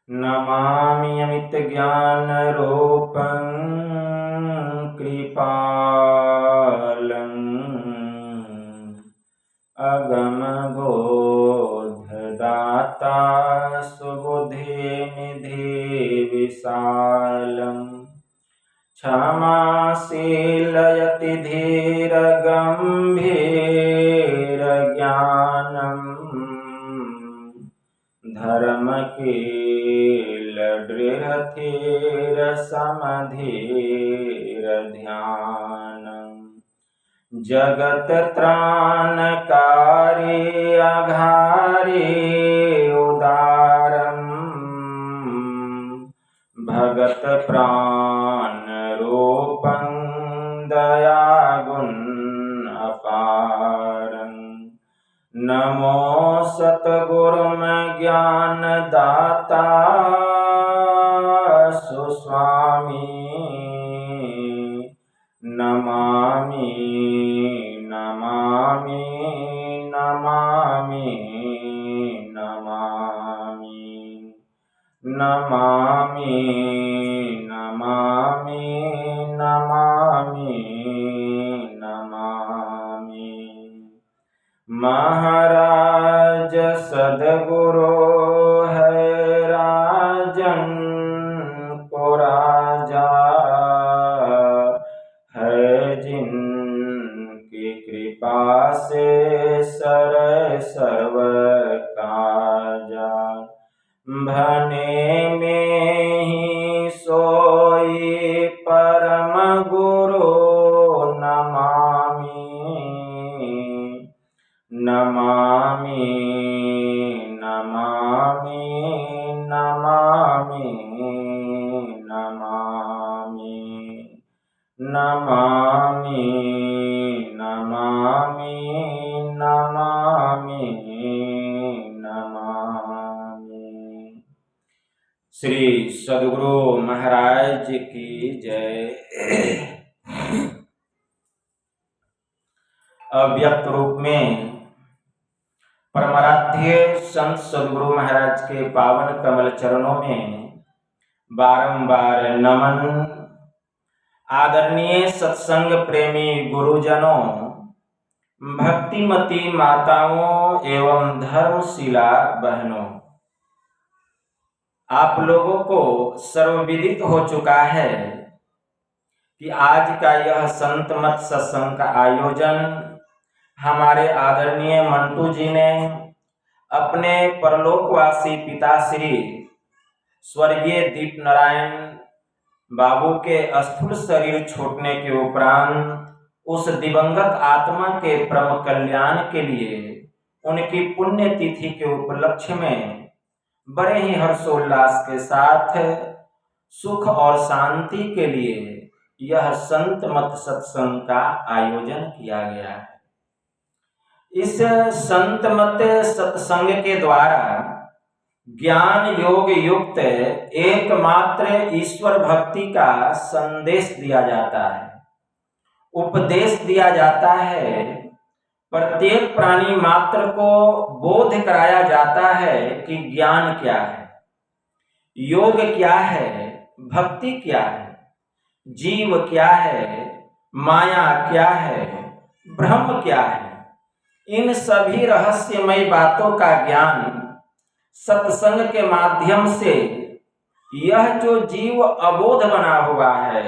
नमामि अमितज्ञानरूपं कृपालम् अगमबोधदाता सुबुद्धिनिधि विशालम् क्षमाशीलयति धीरगम्भीरज्ञानम् धर्मकीलदृढधीरसमधीरध्यानम् जगत्त्राणकारी अघारी उदारम् भगत प्राणरूपं दयागुण अपारम् नमो सतगुरुं ज्ञानदाता सुस्वामी नमामि नमामि नमामि नमामि नमामि नमामि नमामि नमामि महाराज सद्गुरु है राजन को राजा है जिनकी कृपा से सर्व काजा भने में ही सोई परम गुरु नमामि नमामि नमामि नमामि नमामि नमामि नमामि नमामि नमामि। श्री सद्गुरु महाराज की जय। अव्यक्त रूप में परमाराध्य संत सद्गुरु महाराज के पावन कमल चरणों में बारंबार नमन। आदरणीय सत्संग प्रेमी गुरुजनों, भक्तिमती माताओं एवं धर्मशिला बहनों, आप लोगों को सर्वविदित हो चुका है कि आज का यह संत मत सत्संग का आयोजन हमारे आदरणीय मंटू जी ने अपने परलोकवासी पिताश्री स्वर्गीय दीप नारायण बाबू के स्थूल शरीर छूटने के उपरांत उस दिवंगत आत्मा के परम कल्याण के लिए उनकी पुण्य तिथि के उपलक्ष्य में बड़े ही हर्षोल्लास के साथ सुख और शांति के लिए यह संत मत सत्संग का आयोजन किया गया है। इस संत मत सत्संग के द्वारा ज्ञान योग युक्त एकमात्र ईश्वर भक्ति का संदेश दिया जाता है, उपदेश दिया जाता है। प्रत्येक प्राणी मात्र को बोध कराया जाता है कि ज्ञान क्या है, योग क्या है, भक्ति क्या है, जीव क्या है, माया क्या है, ब्रह्म क्या है। इन सभी रहस्यमय बातों का ज्ञान सत्संग के माध्यम से यह जो जीव अबोध बना हुआ है,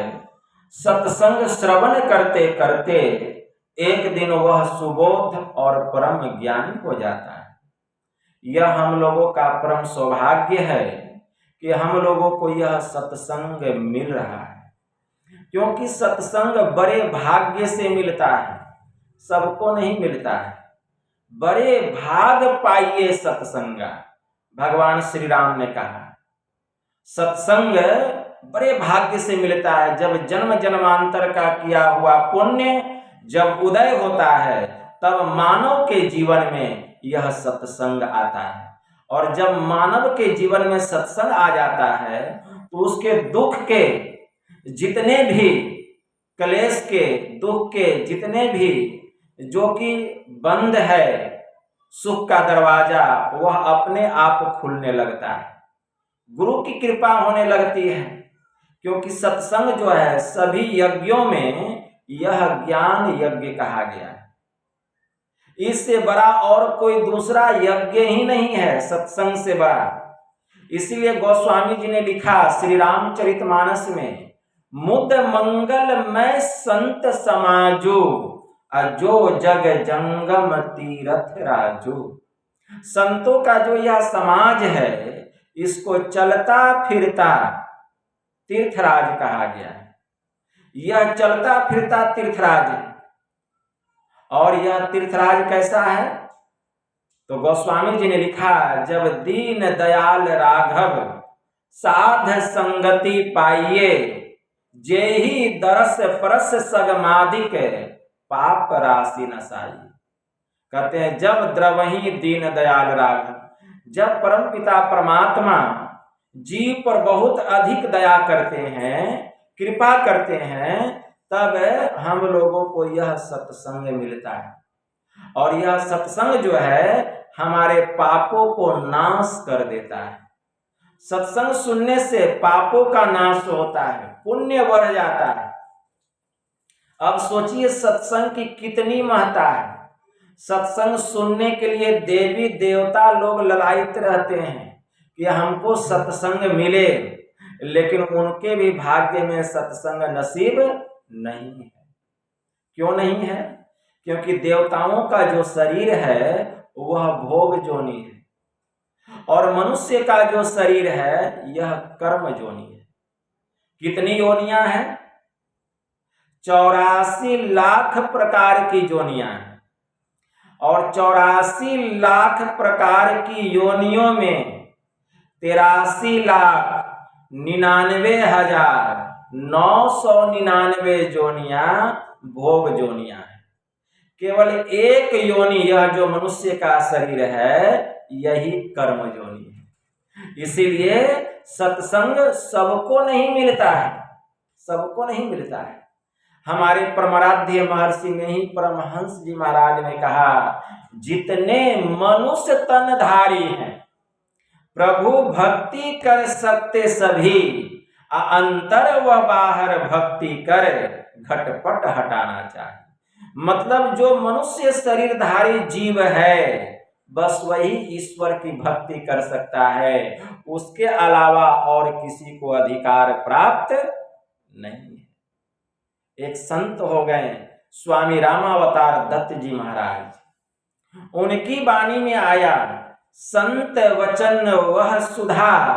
सत्संग श्रवण करते करते एक दिन वह सुबोध और परम ज्ञानी हो जाता है। यह हम लोगों का परम सौभाग्य है कि हम लोगों को यह सत्संग मिल रहा है, क्योंकि सत्संग बड़े भाग्य से मिलता है, सबको नहीं मिलता है। बड़े भाग पाइए सत्संग, भगवान श्री राम ने कहा। सत्संग बड़े भाग्य से मिलता है। जब जन्म जन्मांतर का किया हुआ पुण्य जब उदय होता है, तब मानव के जीवन में यह सत्संग आता है। और जब मानव के जीवन में सत्संग आ जाता है तो उसके दुख के जितने भी क्लेश के, दुख के जितने भी जो कि बंद है सुख का दरवाजा, वह अपने आप खुलने लगता है। गुरु की कृपा होने लगती है, क्योंकि सत्संग जो है सभी यज्ञों में यह ज्ञान यज्ञ कहा गया है। इससे बड़ा और कोई दूसरा यज्ञ ही नहीं है सत्संग से बड़ा। इसीलिए गोस्वामी जी ने लिखा श्री रामचरितमानस में, मुद मंगलमय संत समाजो अजो जग जंगम तीरथ राजो। संतों का जो यह समाज है इसको चलता फिरता तीर्थराज कहा गया है। यह चलता फिरता तीर्थराज है। और यह तीर्थराज कैसा है? तो गोस्वामी जी ने लिखा, जब दीन दयाल राघव साध संगति पाइये, जेहि दरस परस सगमादिक पाप राशि नसाई। कहते हैं जब द्रवही दीन दयाल राघव, जब परमपिता परमात्मा जीव पर बहुत अधिक दया करते हैं, कृपा करते हैं, तब हम लोगों को यह सत्संग मिलता है। और यह सत्संग जो है हमारे पापों को नाश कर देता है। सत्संग सुनने से पापों का नाश होता है, पुण्य बढ़ जाता है। अब सोचिए सत्संग की कितनी महत्ता है। सत्संग सुनने के लिए देवी देवता लोग ललायित रहते हैं कि हमको सत्संग मिले, लेकिन उनके भी भाग्य में सत्संग नसीब नहीं है। क्यों नहीं है? क्योंकि देवताओं का जो शरीर है वह भोग जोनि है, और मनुष्य का जो शरीर है यह कर्म जोनि है। कितनी योनियां हैं? 84 लाख प्रकार की योनियां हैं, और 84 लाख प्रकार की योनियों में 83,99,999 जोनियां भोग जोनियां हैं। केवल एक योनि, यह जो मनुष्य का शरीर है, यही कर्म योनि है। इसीलिए सत्संग सबको नहीं मिलता है, सबको नहीं मिलता है। हमारे परमाराध्य महर्षि में ही परमहंस जी महाराज ने कहा, जितने मनुष्य तनधारी हैं प्रभु भक्ति कर सकते सभी, अंतर व बाहर भक्ति कर घटपट हटाना चाहिए। मतलब जो मनुष्य शरीरधारी जीव है बस वही ईश्वर की भक्ति कर सकता है, उसके अलावा और किसी को अधिकार प्राप्त नहीं है। एक संत हो गए स्वामी रामावतार दत्त जी महाराज। उनकी वाणी में आया, संत वचन वह सुधा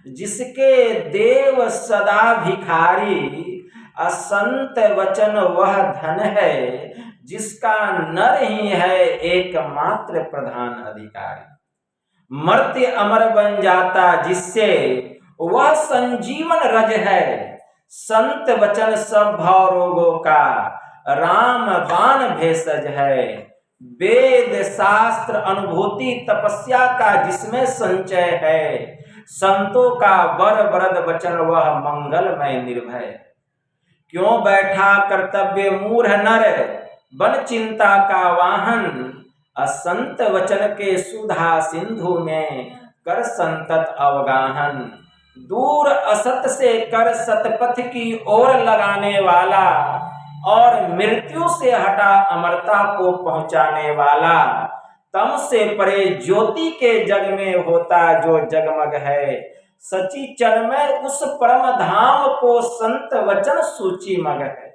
जिसके देव सदा भिखारी, असंत वचन वह धन है जिसका नर ही है एकमात्र प्रधान अधिकारी। मर्त्य अमर बन जाता जिससे वह संजीवन रज है, संत वचन सब भाव रोगों का राम बाण भेषज है। वेद शास्त्र अनुभूति तपस्या का जिसमें संचय है, संतों का वर वरद वचन वह मंगलमय निर्भय। क्यों बैठा कर्तव्य मूढ़ नर बन चिंता का वाहन, असंत वचन के सुधा सिंधु में कर संतत अवगाहन। दूर असत से कर सतपथ की ओर लगाने वाला, और मृत्यु से हटा अमरता को पहुंचाने वाला। तम से परे ज्योति के जग में होता जो जगमग है, सची चन्मय उस परम धाम को संत वचन सूची मग है।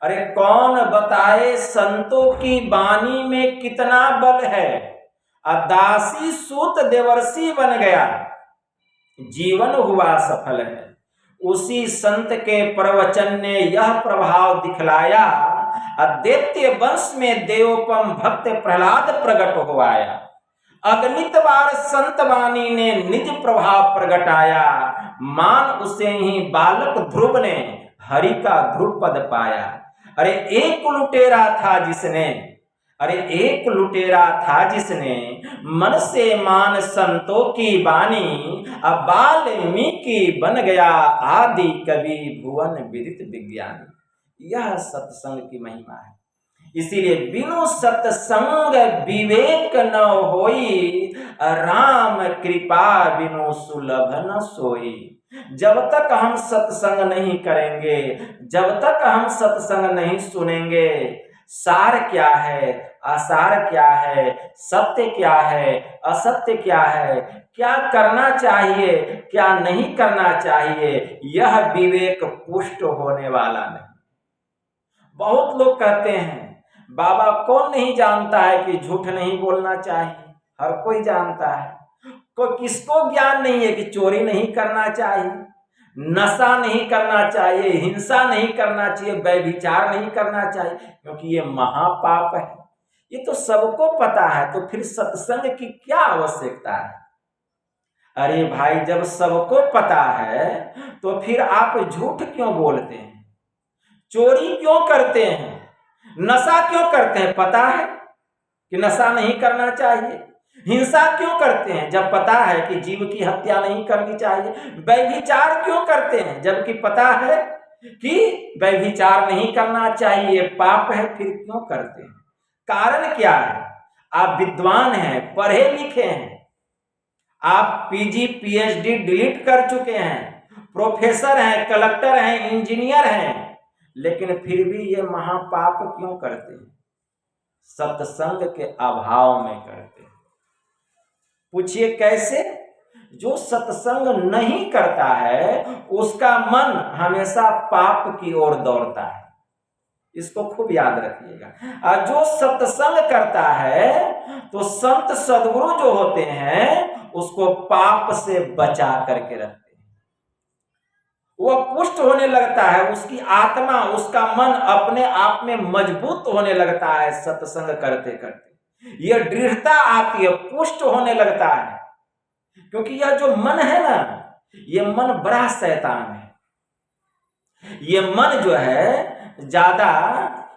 अरे कौन बताए संतों की वाणी में कितना बल है। दासी सूत देवर्षि बन गया, जीवन हुआ सफल है। उसी संत के प्रवचन ने यह प्रभाव दिखलाया, दैत्य वंश में देवोपम भक्त प्रहलाद प्रकट हो आया। अगणित बार संत वाणी ने निज प्रभाव प्रगटाया, मान उसे ही बालक ध्रुव ने हरि का ध्रुव पद पाया। अरे एक लुटेरा था जिसने मन से मान संतों की वाणी, अब वाल्मीकि बन गया आदि कवि भुवन विदित विज्ञानी। यह सत्संग की महिमा है। इसीलिए बिनु सत्संग विवेक न होई, राम कृपा बिनु सुलभ न सोई। जब तक हम सत्संग नहीं करेंगे, जब तक हम सत्संग नहीं सुनेंगे, सार क्या है, असार क्या है, सत्य क्या है, असत्य क्या है, क्या करना चाहिए, क्या नहीं करना चाहिए, यह विवेक पुष्ट होने वाला नहीं। बहुत लोग कहते हैं बाबा कौन नहीं जानता है कि झूठ नहीं बोलना चाहिए, हर कोई जानता है। किसको ज्ञान नहीं है कि चोरी नहीं करना चाहिए, नशा नहीं करना चाहिए, हिंसा नहीं करना चाहिए, व्यभिचार नहीं करना चाहिए, क्योंकि ये महापाप है। ये तो सबको पता है, तो फिर सत्संग की क्या आवश्यकता है? अरे भाई, जब सबको पता है तो फिर आप झूठ क्यों बोलते हैं, चोरी क्यों करते हैं, नशा क्यों करते हैं? पता है कि नशा नहीं करना चाहिए। हिंसा क्यों करते हैं जब पता है कि जीव की हत्या नहीं करनी चाहिए? व्यभिचार क्यों करते हैं जबकि पता है कि व्यभिचार नहीं करना चाहिए, पाप है, फिर क्यों करते हैं? कारण क्या है? आप विद्वान हैं, पढ़े लिखे हैं, आप पीजी पीएचडी डिलीट कर चुके हैं, प्रोफेसर हैं, कलेक्टर हैं, इंजीनियर हैं, लेकिन फिर भी ये महापाप क्यों करते हैं? सत्संग के अभाव में करते हैं। पूछिए कैसे? जो सत्संग नहीं करता है उसका मन हमेशा पाप की ओर दौड़ता है, इसको खूब याद रखिएगा। और जो सत्संग करता है तो संत सद्गुरु जो होते हैं उसको पाप से बचा करके रखते हैं। वह पुष्ट होने लगता है, उसकी आत्मा, उसका मन अपने आप में मजबूत होने लगता है सत्संग करते करते। यह दृढ़ता आती है, पुष्ट होने लगता है। क्योंकि यह जो मन है ना, यह मन बड़ा शैतान है। यह मन जो है ज्यादा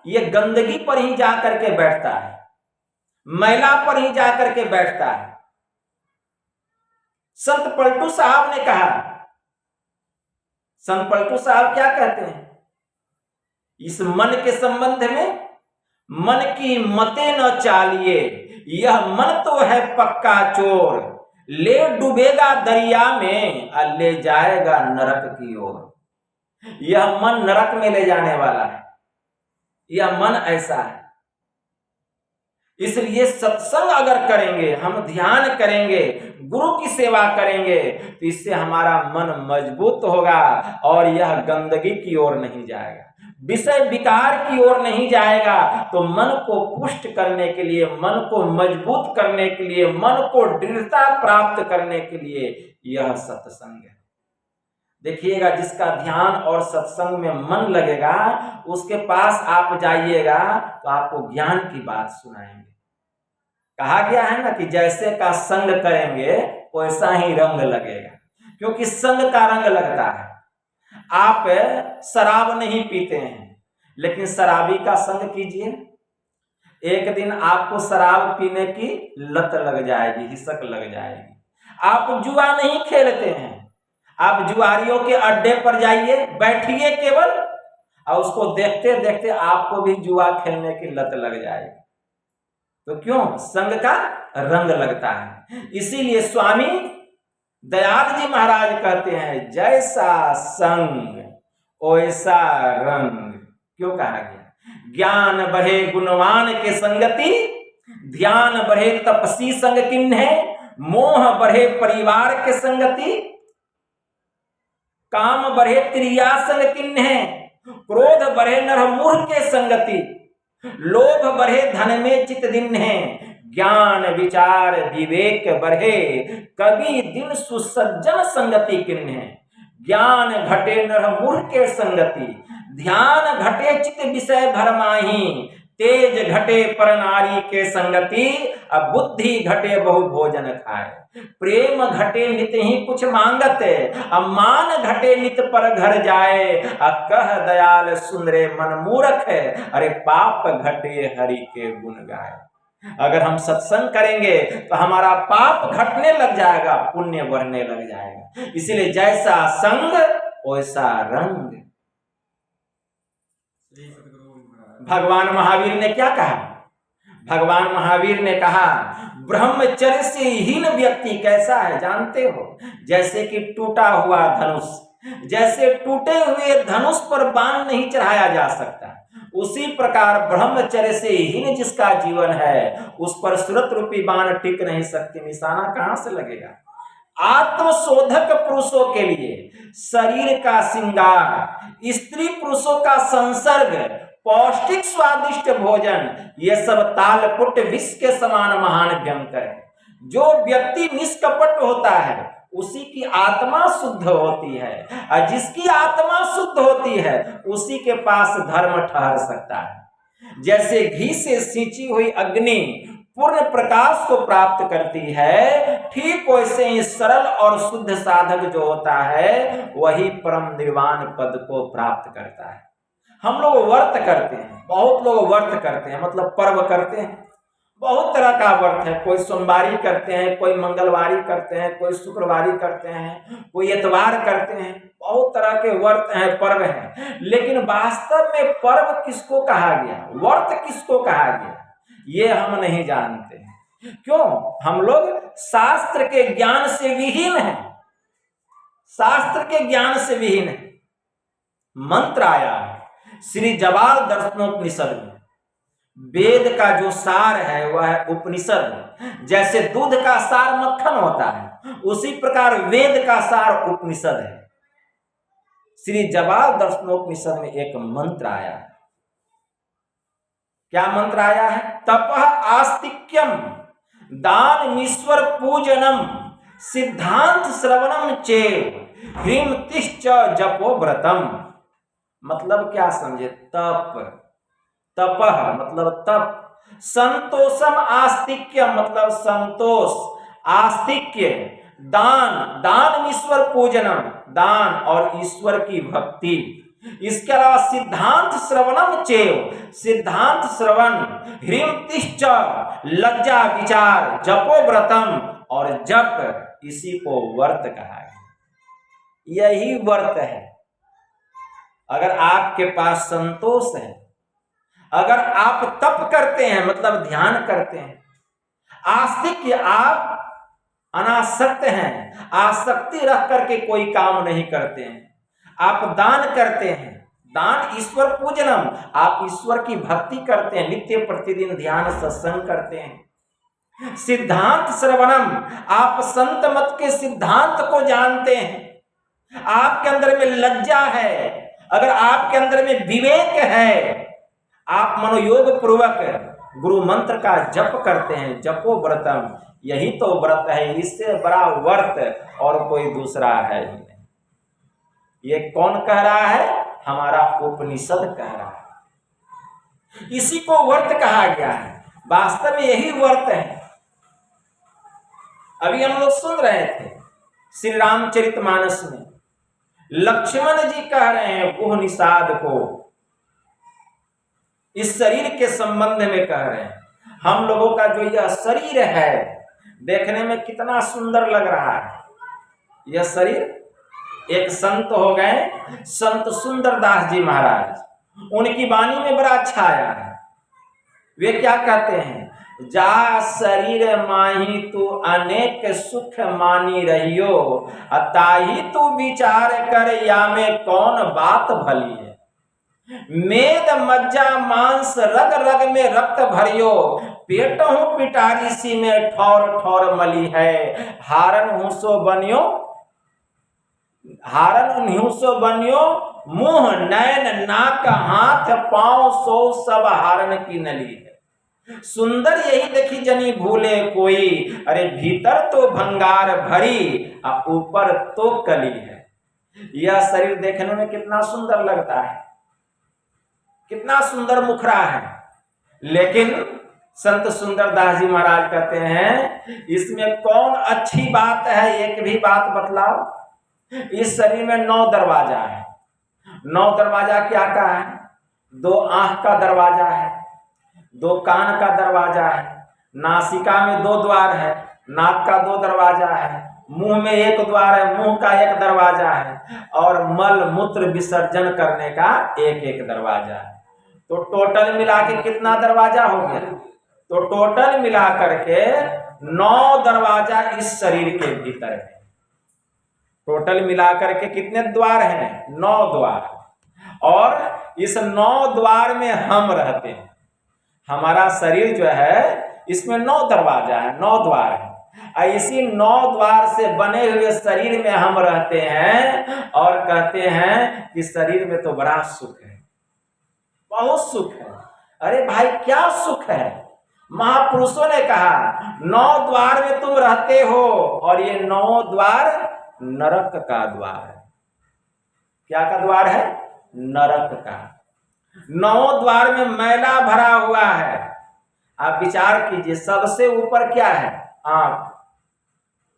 ये गंदगी पर ही जा करके बैठता है, मैला पर ही जा करके बैठता है। संत पलटू साहब ने कहा, संत पलटू साहब क्या कहते हैं इस मन के संबंध में? मन की मते न चालिए, यह मन तो है पक्का चोर, ले डूबेगा दरिया में और ले जाएगा नरक की ओर। यह मन नरक में ले जाने वाला है, यह मन ऐसा है। इसलिए सत्संग अगर करेंगे, हम ध्यान करेंगे, गुरु की सेवा करेंगे, तो इससे हमारा मन मजबूत होगा और यह गंदगी की ओर नहीं जाएगा, विषय विकार की ओर नहीं जाएगा। तो मन को पुष्ट करने के लिए, मन को मजबूत करने के लिए, मन को दृढ़ता प्राप्त करने के लिए यह सत्संग है। देखिएगा, जिसका ध्यान और सत्संग में मन लगेगा उसके पास आप जाइएगा तो आपको ज्ञान की बात सुनाएंगे। कहा गया है ना कि जैसे का संग करेंगे वैसा ही रंग लगेगा, क्योंकि संग का रंग लगता है। आप शराब नहीं पीते हैं लेकिन शराबी का संग कीजिए, एक दिन आपको शराब पीने की लत लग जाएगी, हिसक लग जाएगी। आप जुआ नहीं खेलते हैं, आप जुआरियों के अड्डे पर जाइए, बैठिए केवल, और उसको देखते देखते आपको भी जुआ खेलने की लत लग जाएगी। तो क्यों? संग का रंग लगता है। इसीलिए स्वामी दयाल जी महाराज कहते हैं, जैसा संग वैसा रंग। क्यों कहा गया? ज्ञान बढ़े गुणवान के संगति, ध्यान बढ़े तपसी संग किन्हे, मोह बढ़े परिवार के संगति, काम बढ़े त्रिया संग किन्हे, क्रोध बढ़े नरमूर्ख के संगति, लोभ बढ़े धन में चित दिन्हे, ज्ञान विचार विवेक बढ़े कभी दिन सुसज्जन संगति किन्हे। ज्ञान घटे नरमूर्ख के संगति, ध्यान घटे चित विषय भरमाही, तेज घटे पर नारी के संगति, अब बुद्धि घटे बहु भोजन खाए, प्रेम घटे नित ही कुछ मांगत, अब मान घटे नित पर घर जाए, अब कह दयाल सुंदरे मन मूर्ख है, अरे पाप घटे हरि के गुण गाए। अगर हम सत्संग करेंगे तो हमारा पाप घटने लग जाएगा, पुण्य बढ़ने लग जाएगा। इसीलिए जैसा संग वैसा रंग। भगवान महावीर ने क्या कहा? भगवान महावीर ने कहा ब्रह्मचर्य से हीन व्यक्ति कैसा है जानते हो? जैसे कि टूटा हुआ धनुष, जैसे टूटे हुए धनुष पर बाण नहीं चढ़ाया जा सकता, उसी प्रकार ब्रह्मचर्य से हीन जिसका जीवन है उस पर सुरत रूपी बाण टिक नहीं सकती, निशाना कहां से लगेगा? आत्मशोधक पुरुषों के लिए शरीर का श्रृंगार, स्त्री पुरुषों का संसर्ग, पौष्टिक स्वादिष्ट भोजन, ये सब तालपुट विष के समान महान व्यंकर है। जो व्यक्ति निष्कपट होता है उसी की आत्मा शुद्ध होती है, और जिसकी आत्मा शुद्ध होती है उसी के पास धर्म ठहर सकता है। जैसे घी से सींची हुई अग्नि पूर्ण प्रकाश को प्राप्त करती है, ठीक वैसे ही सरल और शुद्ध साधक जो होता है वही परम निर्वाण पद को प्राप्त करता है। हम लोग व्रत करते हैं, बहुत लोग व्रत करते हैं, मतलब पर्व करते हैं। बहुत तरह का व्रत है, कोई सोमवारी करते हैं, कोई मंगलवारी करते हैं, कोई शुक्रवारी करते हैं, कोई इतवार करते हैं, बहुत तरह के व्रत हैं, पर्व हैं। लेकिन वास्तव में पर्व किसको कहा गया, व्रत किसको कहा गया, ये हम नहीं जानते हैं। क्यों? हम लोग शास्त्र के ज्ञान से विहीन हैं, शास्त्र के ज्ञान से विहीन है। मंत्र आया है श्री जवाल दर्शनोपनिषद में, वेद का जो सार है वह है उपनिषद। जैसे दूध का सार मक्खन होता है उसी प्रकार वेद का सार उपनिषद है। श्री जवाल दर्शनोपनिषद में एक मंत्र आया है। क्या मंत्र आया है? तपः आस्तिक्यम दान ईश्वर पूजनम सिद्धांत श्रवणम चेव ह्रीम तिश्च जपो व्रतम। मतलब क्या समझे? तप, तपः मतलब तप, संतोषम आस्तिक्य मतलब संतोष, आस्तिक्य, दान, दान ईश्वर पूजनम दान और ईश्वर की भक्ति, इसके अलावा सिद्धांत श्रवणम चेव सिद्धांत श्रवण, ह्रीम तिश्च लज्जा विचार, जपो व्रतम और जप, इसी को व्रत कहा है। यही व्रत है। अगर आपके पास संतोष है, अगर आप तप करते हैं मतलब ध्यान करते हैं, आस्तिक आप अनासक्त हैं, आसक्ति रख करके कोई काम नहीं करते हैं, आप दान करते हैं, दान ईश्वर पूजनम आप ईश्वर की भक्ति करते हैं, नित्य प्रतिदिन ध्यान सत्संग करते हैं, सिद्धांत श्रवणम आप संत मत के सिद्धांत को जानते हैं, आपके अंदर में लज्जा है, अगर आपके अंदर में विवेक है, आप मनोयोग पूर्वक गुरु मंत्र का जप करते हैं, जपो व्रतम, यही तो व्रत है। इससे बड़ा व्रत और कोई दूसरा है ही नहीं। ये कौन कह रहा है? हमारा उपनिषद कह रहा है। इसी को व्रत कहा गया है। वास्तव में यही व्रत है। अभी हम लोग सुन रहे थे श्री रामचरितमानस में लक्ष्मण जी कह रहे हैं गुह निषाद को, इस शरीर के संबंध में कह रहे हैं। हम लोगों का जो यह शरीर है देखने में कितना सुंदर लग रहा है। यह शरीर एक संत हो गए, संत सुंदरदास जी महाराज, उनकी वाणी में बड़ा अच्छा आया है। वे क्या कहते हैं? जा शरीर माही तू अनेक सुख मानी रहियो, ताही तू विचार कर या में कौन बात भली है। मेद मज्जा मांस रग रग में रक्त भरियो, पेट हूँ पिटारी सी में ठौर ठौर मली है। हारन हुसो बनियो, हारन हुसो बनियो, मुंह नैन नाक हाथ पांव सो सब हारन की नली है। सुंदर यही देखी जनी भूले कोई, अरे भीतर तो भंगार भरी ऊपर तो कली है। यह शरीर देखने में कितना सुंदर लगता है, कितना सुंदर मुखरा है, लेकिन संत सुंदरदास जी महाराज कहते हैं इसमें कौन अच्छी बात है? एक भी बात बतलाओ। इस शरीर में 9 दरवाजा है। 9 दरवाजा क्या का है? 2 आंख का दरवाजा है, 2 कान का दरवाजा है, नासिका में 2 द्वार है, नाक का 2 दरवाजा है, मुंह में 1 द्वार है, मुंह का 1 दरवाजा है, और मल मूत्र विसर्जन करने का 1 दरवाजा है। तो टोटल मिला के कितना दरवाजा हो गया? तो टोटल मिला करके 9 दरवाजा इस शरीर के भीतर है। टोटल मिलाकर के कितने द्वार हैं? 9 द्वार। और इस 9 द्वार में हम रहते हैं। हमारा शरीर जो है इसमें 9 दरवाजा है, 9 द्वार है। इसी 9 द्वार से बने हुए शरीर में हम रहते हैं और कहते हैं कि शरीर में तो बड़ा सुख है, बहुत सुख है। अरे भाई क्या सुख है? महापुरुषों ने कहा 9 द्वार में तुम रहते हो और ये 9 द्वार नरक का द्वार है। क्या का द्वार है? नरक का। 9 द्वार में मैला भरा हुआ है। आप विचार कीजिए, सबसे ऊपर क्या है? आंख।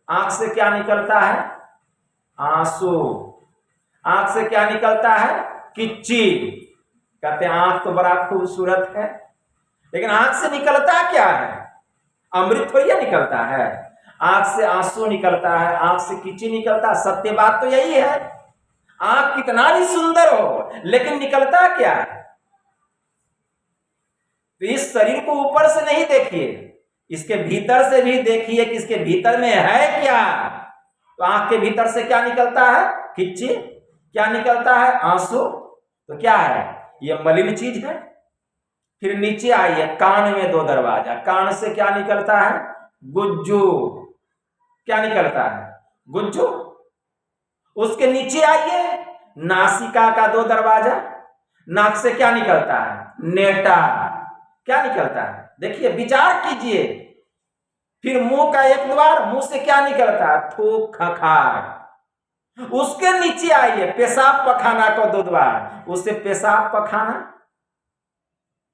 आंख से क्या निकलता है? आंसू। आंख से क्या निकलता है? किच्ची। कहते हैं आंख तो बड़ा खूबसूरत है, लेकिन आंख से निकलता क्या है? अमृत थोड़ी निकलता है। आंख से आंसू निकलता है, आंख से कीची निकलता है। सत्य बात तो यही है। आंख कितना भी सुंदर हो, लेकिन निकलता क्या है? तो इस शरीर को ऊपर से नहीं देखिए, इसके भीतर से भी देखिए कि इसके भीतर में है क्या। तो आंख के भीतर से क्या निकलता है? किच्ची। क्या निकलता है? आंसू। तो क्या है? ये मलिन चीज है। फिर नीचे आइए, कान में 2 दरवाजा। कान से क्या निकलता है? गुज्जू। क्या निकलता है? गुज्जू। उसके नीचे आइए, नासिका का 2 दरवाजा। नाक से क्या निकलता है? नेटा। क्या निकलता है? देखिए, विचार कीजिए। फिर मुंह का 1 द्वार। मुंह से क्या निकलता है? थूक खखार। उसके नीचे आइए, पेशाब पखाना को 2 द्वार। उससे पेशाब पखाना।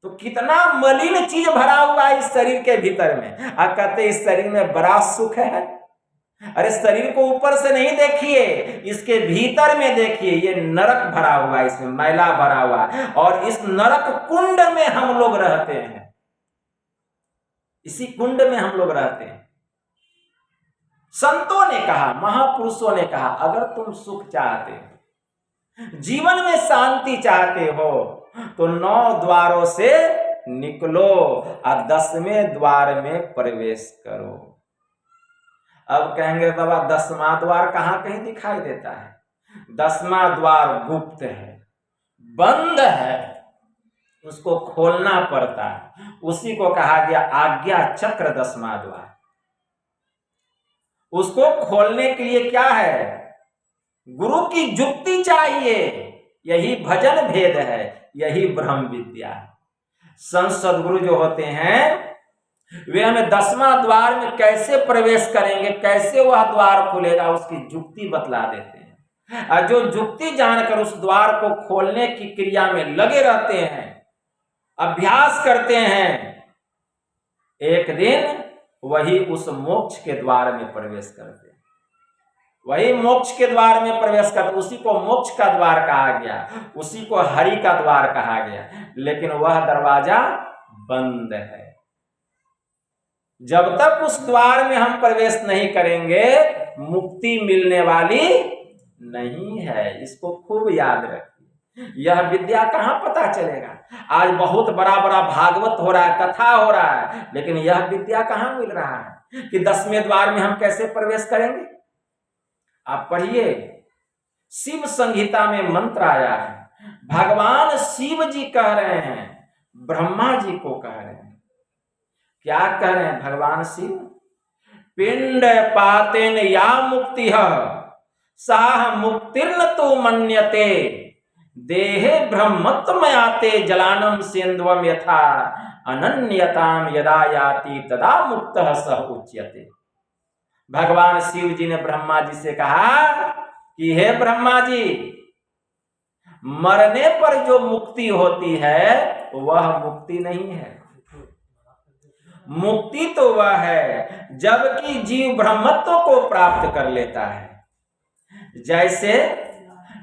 तो कितना मलिन चीज भरा हुआ है इस शरीर के भीतर में। आप कहते इस शरीर में बड़ा सुख है। अरे शरीर को ऊपर से नहीं देखिए, इसके भीतर में देखिए। ये नरक भरा हुआ है, इसमें मैला भरा हुआ है। और इस नरक कुंड में हम लोग रहते हैं। इसी कुंड में हम लोग रहते हैं। संतों ने कहा, महापुरुषों ने कहा, अगर तुम सुख चाहते हो, जीवन में शांति चाहते हो, तो 9 द्वारों से निकलो और 10वें द्वार में प्रवेश करो। अब कहेंगे बाबा 10वां द्वार कहाँ कहीं दिखाई देता है? 10वां द्वार गुप्त है, बंद है, उसको खोलना पड़ता है। उसी को कहा गया आज्ञा चक्र 10वां द्वार। उसको खोलने के लिए क्या है? गुरु की जुक्ति चाहिए। यही भजन भेद है, यही ब्रह्म विद्या है। संत सद्गुरु जो होते हैं वे हमें 10वां द्वार में कैसे प्रवेश करेंगे, कैसे वह द्वार खुलेगा, उसकी जुक्ति बतला देते हैं। और जो जुक्ति जानकर उस द्वार को खोलने की क्रिया में लगे रहते हैं, अभ्यास करते हैं, एक दिन वही उस मोक्ष के द्वार में प्रवेश करते हैं। वही मोक्ष के द्वार में प्रवेश करते, उसी को मोक्ष का द्वार कहा गया, उसी को हरि का द्वार कहा गया। लेकिन वह दरवाजा बंद है। जब तक उस द्वार में हम प्रवेश नहीं करेंगे, मुक्ति मिलने वाली नहीं है। इसको खूब याद रखिए। यह विद्या कहाँ पता चलेगा? आज बहुत बड़ा बड़ा भागवत हो रहा है, कथा हो रहा है, लेकिन यह विद्या कहाँ मिल रहा है कि 10वें द्वार में हम कैसे प्रवेश करेंगे? आप पढ़िए, शिव संहिता में मंत्र आया है। भगवान शिव जी कह रहे हैं, ब्रह्मा जी को कह रहे हैं। क्या कह रहे हैं भगवान शिव? पिंड पातेन या मुक्ति साह मुक्तिर्न तो मन्यते देहे ब्रह्मत्वमयाते जलानम सेन्द्वम यथा अनन्यताम यदा याति तदा मुक्तः सह उच्यते। भगवान शिव जी ने ब्रह्मा जी से कहा कि हे ब्रह्मा जी, मरने पर जो मुक्ति होती है वह मुक्ति नहीं है। मुक्ति तो वह है जबकि जीव ब्रह्मत्व को प्राप्त कर लेता है। जैसे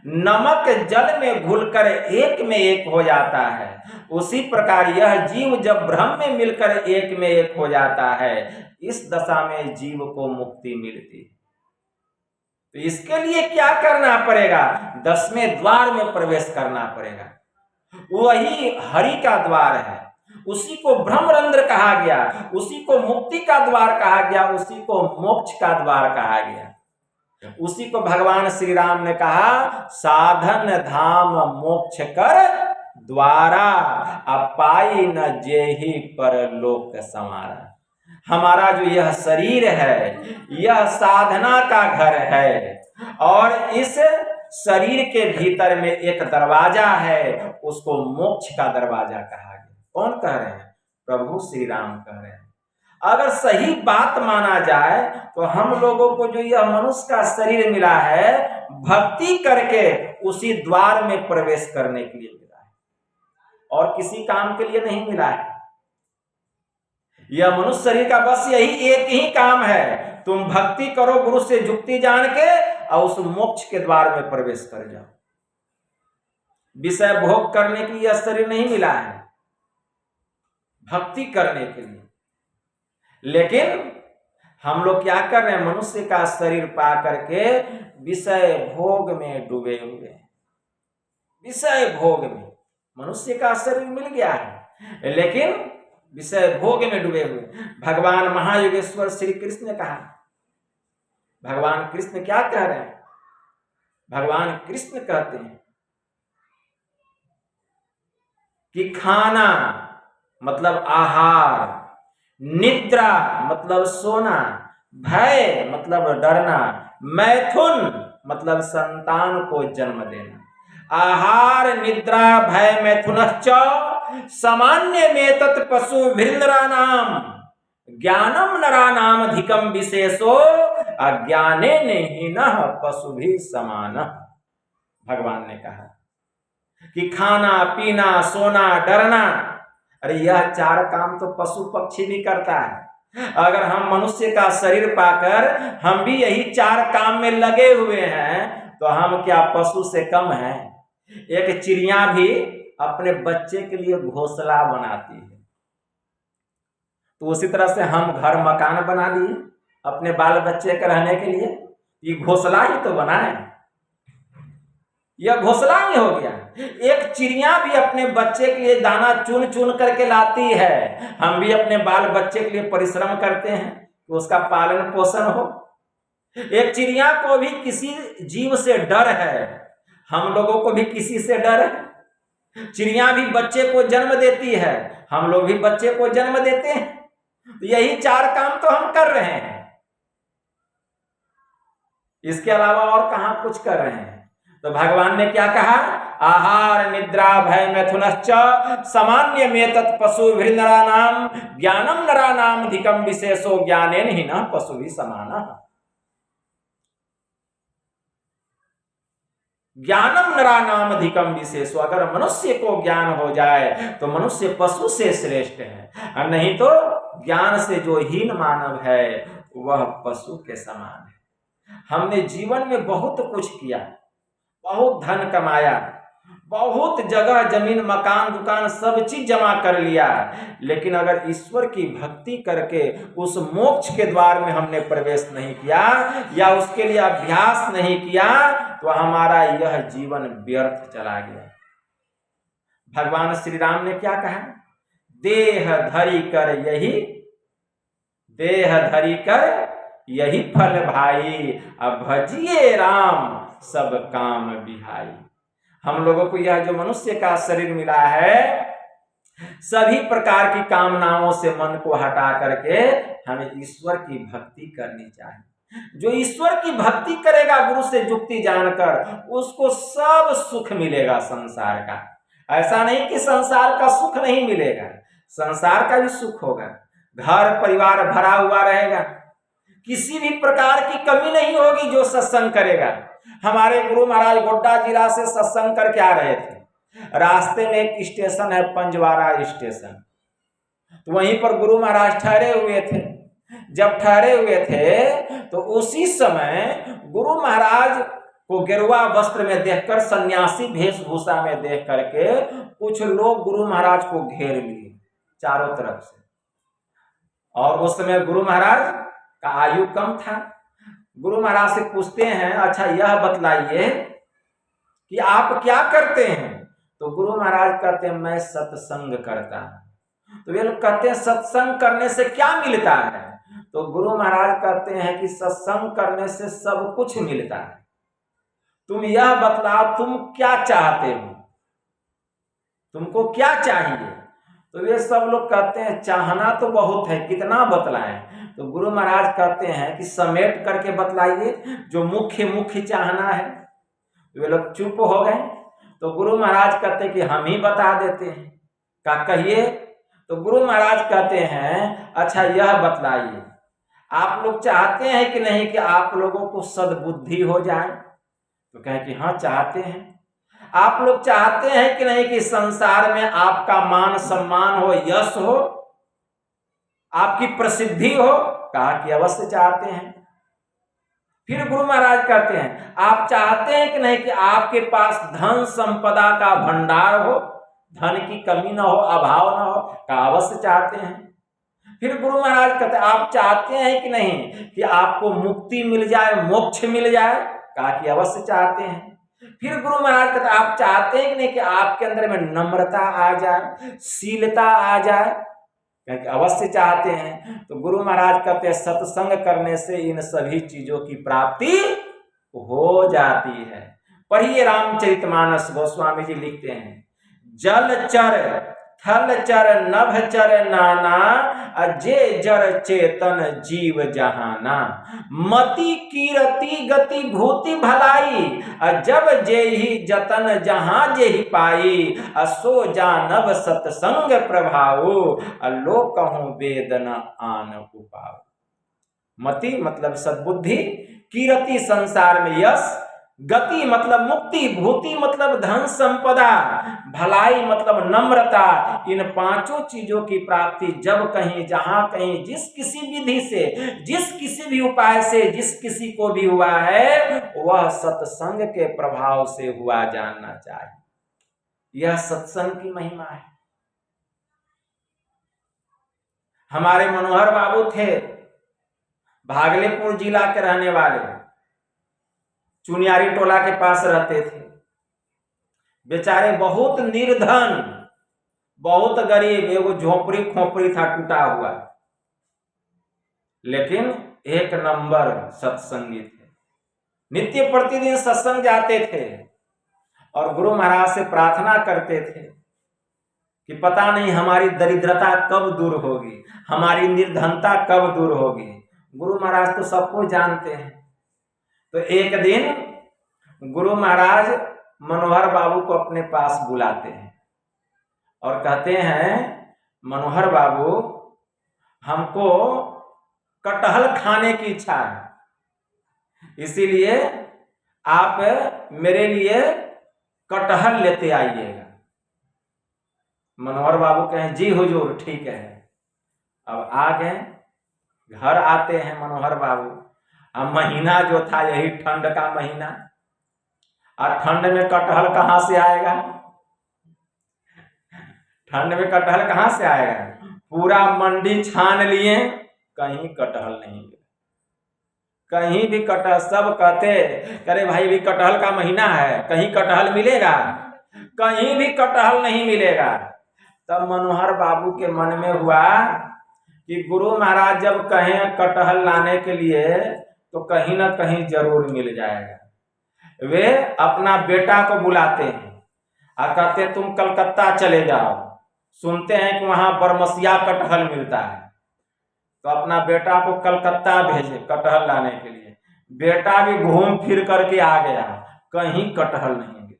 नमक जल में घुलकर एक में एक हो जाता है, उसी प्रकार यह जीव जब ब्रह्म में मिलकर एक में एक हो जाता है, इस दशा में जीव को मुक्ति मिलती। तो इसके लिए क्या करना पड़ेगा? 10वें द्वार में प्रवेश करना पड़ेगा। वही हरि का द्वार है, उसी को ब्रह्मरंध्र कहा गया, उसी को मुक्ति का द्वार कहा गया, उसी को मोक्ष का द्वार कहा गया। उसी को भगवान श्री राम ने कहा साधन धाम मोक्ष कर द्वारा अपाई न जेहि परलोक समारा। हमारा जो यह शरीर है यह साधना का घर है और इस शरीर के भीतर में एक दरवाजा है, उसको मोक्ष का दरवाजा कहा गया। कौन कह रहे हैं? प्रभु श्री राम कह रहे हैं। अगर सही बात माना जाए तो हम लोगों को जो यह मनुष्य का शरीर मिला है भक्ति करके उसी द्वार में प्रवेश करने के लिए मिला है और किसी काम के लिए नहीं मिला है। यह मनुष्य शरीर का बस यही एक ही काम है, तुम भक्ति करो, गुरु से जुक्ति जान के और उस मोक्ष के द्वार में प्रवेश कर जाओ। विषय भोग करने के लिए यह शरीर नहीं मिला है, भक्ति करने के लिए। लेकिन हम लोग क्या कर रहे हैं? मनुष्य का शरीर पा करके विषय भोग में डूबे हुए हैं। विषय भोग में मनुष्य का शरीर मिल गया है लेकिन विषय भोग में डूबे हुए। भगवान महायोगेश्वर श्री कृष्ण ने कहा, भगवान कृष्ण क्या कह रहे हैं? भगवान कृष्ण कहते हैं कि खाना मतलब आहार, निद्रा मतलब सोना, भय मतलब डरना, मैथुन मतलब संतान को जन्म देना। आहार निद्रा भय मैथुनश्च सामान्य में तत् पशु नरानाम ज्ञानम नरानाम अधिकम विशेषो अज्ञाने हीनः पशु भी समान। भगवान ने कहा कि खाना पीना सोना डरना, अरे यह चार काम तो पशु पक्षी भी करता है। अगर हम मनुष्य का शरीर पाकर हम भी यही चार काम में लगे हुए हैं तो हम क्या पशु से कम हैं? एक चिड़िया भी अपने बच्चे के लिए घोंसला बनाती है, तो उसी तरह से हम घर मकान बना लिए अपने बाल बच्चे के रहने के लिए। ये घोंसला ही तो बनाए, यह घोंसला ही हो गया। एक चिड़िया भी अपने बच्चे के लिए दाना चुन चुन करके लाती है, हम भी अपने बाल बच्चे के लिए परिश्रम करते हैं कि उसका पालन पोषण हो। एक चिड़िया को भी किसी जीव से डर है, हम लोगों को भी किसी से डर है। चिड़िया भी बच्चे को जन्म देती है, हम लोग भी बच्चे को जन्म देते हैं। तो यही चार काम तो हम कर रहे हैं, इसके अलावा और कहां कुछ कर रहे हैं? तो भगवान ने क्या कहा? आहार निद्रा भय मैथुनश्च सामान्य में तत् पशु नरानाम ज्ञानम नरानाम अधिकम विशेषो ज्ञानेन हीनः पशु भी समान। ज्ञानम नरानाम अधिकम विशेषो, अगर मनुष्य को ज्ञान हो जाए तो मनुष्य पशु से श्रेष्ठ है, और नहीं तो ज्ञान से जो हीन मानव है वह पशु के समान है। हमने जीवन में बहुत कुछ किया, बहुत धन कमाया, बहुत जगह जमीन मकान दुकान सब चीज जमा कर लिया, लेकिन अगर ईश्वर की भक्ति करके उस मोक्ष के द्वार में हमने प्रवेश नहीं किया या उसके लिए अभ्यास नहीं किया तो हमारा यह जीवन व्यर्थ चला गया। भगवान श्री राम ने क्या कहा? देह धरी कर यही फल भाई, अब भजिए राम सब काम बिहाई। हम लोगों को यह जो मनुष्य का शरीर मिला है सभी प्रकार की कामनाओं से मन को हटा करके हमें ईश्वर की भक्ति करनी चाहिए। जो ईश्वर की भक्ति करेगा गुरु से जुक्ति जानकर, उसको सब सुख मिलेगा संसार का। ऐसा नहीं कि संसार का सुख नहीं मिलेगा, संसार का भी सुख होगा, घर परिवार भरा हुआ रहेगा, किसी भी प्रकार की कमी नहीं होगी जो सत्संग करेगा। हमारे गुरु महाराज गोड्डा जिला से सत्संग करके आ रहे थे, रास्ते में एक स्टेशन है पंजवारा स्टेशन, तो वहीं पर गुरु महाराज ठहरे हुए थे। जब ठहरे हुए थे तो उसी समय गुरु महाराज को गेरुआ वस्त्र में देखकर, सन्यासी वेशभूषा में देख करके कुछ लोग गुरु महाराज को घेर लिए चारों तरफ से। और उस समय गुरु महाराज का आयु कम था। गुरु महाराज से पूछते हैं, अच्छा यह बतलाइए कि आप क्या करते हैं? तो गुरु महाराज कहते हैं मैं सत्संग करता हूं। तो वे लोग कहते हैं सत्संग करने से क्या मिलता है? तो गुरु महाराज कहते हैं कि सत्संग करने से सब कुछ मिलता है। तुम यह बतलाओ तुम क्या चाहते हो, तुमको क्या चाहिए? तो वे सब लोग कहते हैं चाहना तो बहुत है, कितना बतलाएं? तो गुरु महाराज कहते हैं कि समेट करके बतलाइए जो मुख्य मुख्य चाहना है। वे लोग चुप हो गए। तो गुरु महाराज कहते हैं कि हम ही बता देते हैं। क्या कहिए? तो गुरु महाराज कहते हैं अच्छा यह बतलाइए, आप लोग चाहते हैं कि नहीं कि आप लोगों को सद्बुद्धि हो जाए? तो कहें कि हाँ चाहते हैं। आप लोग चाहते हैं कि नहीं कि संसार में आपका मान सम्मान हो, यश हो, आपकी प्रसिद्धि हो? कहा कि अवश्य चाहते हैं। फिर गुरु महाराज कहते हैं आप चाहते हैं कि नहीं कि आपके पास धन संपदा का भंडार हो, धन की कमी ना हो, अभाव ना हो? कहा अवश्य चाहते हैं। फिर गुरु महाराज कहते हैं आप चाहते हैं कि नहीं कि आपको मुक्ति मिल जाए, मोक्ष मिल जाए? कहा कि अवश्य चाहते हैं। फिर गुरु महाराज कहते हैं आप चाहते हैं कि नहीं कि आपके अंदर में नम्रता आ जाए, शीलता आ जाए? कहा कि अवश्य चाहते हैं। तो गुरु महाराज कहते हैं सत्संग करने से इन सभी चीजों की प्राप्ति हो जाती है। पढ़िए रामचरितमानस, गोस्वामी जी लिखते हैं जलचर थलचर नभचर नाना, अजे जर चेतन जीव जहाना, मति कीरति गति भूति भलाई, जब जेहि जतन जहां जेहि पाई, सो जानब सत्संग प्रभावो, लो कहूं वेदन आन उपाव। मति मतलब सद्बुद्धि, कीरति संसार में यश, गति मतलब मुक्ति, भूति मतलब धन संपदा, भलाई मतलब नम्रता। इन पांचों चीजों की प्राप्ति जब कहीं जहां कहीं जिस किसी विधि से, जिस किसी भी उपाय से, जिस किसी को भी हुआ है वह सत्संग के प्रभाव से हुआ जानना चाहिए। यह सत्संग की महिमा है। हमारे मनोहर बाबू थे, भागलपुर जिला के रहने वाले, चुनियारी टोला के पास रहते थे। बेचारे बहुत निर्धन, बहुत गरीब, एगो झोपड़ी खोपड़ी था टूटा हुआ, लेकिन एक नंबर सत्संगी थे। नित्य प्रतिदिन सत्संग जाते थे और गुरु महाराज से प्रार्थना करते थे कि पता नहीं हमारी दरिद्रता कब दूर होगी, हमारी निर्धनता कब दूर होगी। गुरु महाराज तो सबको जानते हैं। तो एक दिन गुरु महाराज मनोहर बाबू को अपने पास बुलाते हैं और कहते हैं मनोहर बाबू हमको कटहल खाने की इच्छा है, इसीलिए आप मेरे लिए कटहल लेते आइएगा। मनोहर बाबू कहें जी हुजूर ठीक है। अब आ गए, घर आते हैं मनोहर बाबू। अब महीना जो था यही ठंड का महीना, और ठंड में कटहल कहां से आएगा? ठंड में कटहल कहां से आएगा? पूरा मंडी छान लिए, कहीं कटहल नहीं मिला, कहीं भी कटहल। सब कहते अरे भाई भी कटहल का महीना है, कहीं कटहल मिलेगा? कहीं भी कटहल नहीं मिलेगा। तब मनोहर बाबू के मन में हुआ कि गुरु महाराज जब कहें कटहल लाने के लिए तो कहीं ना कहीं जरूर मिल जाएगा। वे अपना बेटा को बुलाते हैं और कहते हैं तुम कलकत्ता चले जाओ, सुनते हैं कि वहां बरमसिया कटहल मिलता है। तो अपना बेटा को कलकत्ता भेजे कटहल लाने के लिए। बेटा भी घूम फिर करके आ गया, कहीं कटहल नहीं मिला।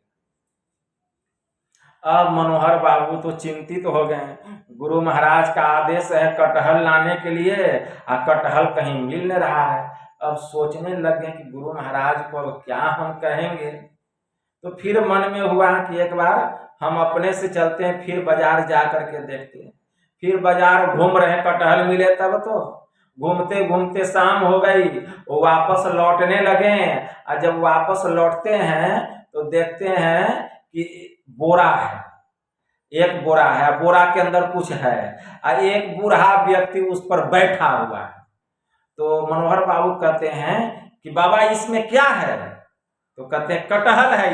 अब मनोहर बाबू तो चिंतित हो गए, गुरु महाराज का आदेश है कटहल लाने के लिए और कटहल कहीं मिल नहीं रहा है। अब सोचने लगे कि गुरु महाराज को क्या हम कहेंगे। तो फिर मन में हुआ कि एक बार हम अपने से चलते हैं, फिर बाजार जा करके देखते हैं। फिर बाजार घूम रहे, कटहल मिले तब तो। घूमते घूमते शाम हो गई, वो वापस लौटने लगे। और जब वापस लौटते हैं तो देखते हैं कि बोरा है, एक बोरा है, बोरा के अंदर कुछ है और एक बूढ़ा व्यक्ति उस पर बैठा हुआ है। तो मनोहर बाबू कहते हैं कि बाबा इसमें क्या है? तो कहते हैं कटहल है,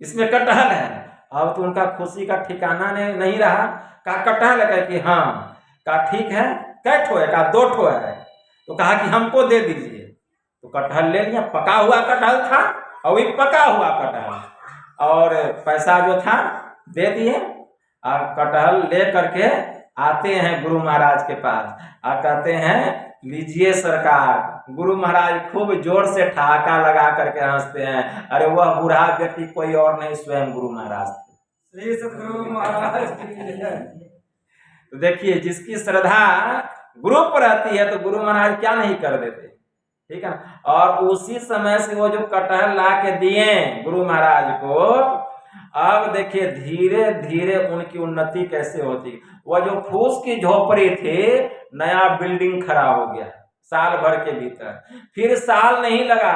इसमें कटहल है। अब तो उनका खुशी का ठिकाना नहीं रहा। कहा कटहल है कि हाँ। कहा ठीक है, कै ठो है? कहा 2 ठो है। तो कहा कि हमको दे दीजिए। तो कटहल ले लिया, पका हुआ कटहल था और वही पका हुआ कटहल, और पैसा जो था दे दिए। और कटहल ले करके आते हैं गुरु महाराज के पास और कहते हैं लीजिए सरकार। गुरु महाराज खूब जोर से ठहाका लगा करके हंसते हैं। अरे वह बूढ़ा व्यक्ति कोई और नहीं, स्वयं गुरु महाराज थे। श्री सद्गुरु महाराज की जय। तो देखिए, जिसकी श्रद्धा गुरु पर रहती है तो गुरु महाराज क्या नहीं कर देते, ठीक है ना। और उसी समय से वो जो कटहल ला के दिए गुरु महाराज को, अब देखिए धीरे धीरे उनकी उन्नति कैसे होती। वह जो फूस की झोपड़ी थी, नया बिल्डिंग खड़ा हो गया साल भर के भीतर। फिर साल नहीं लगा,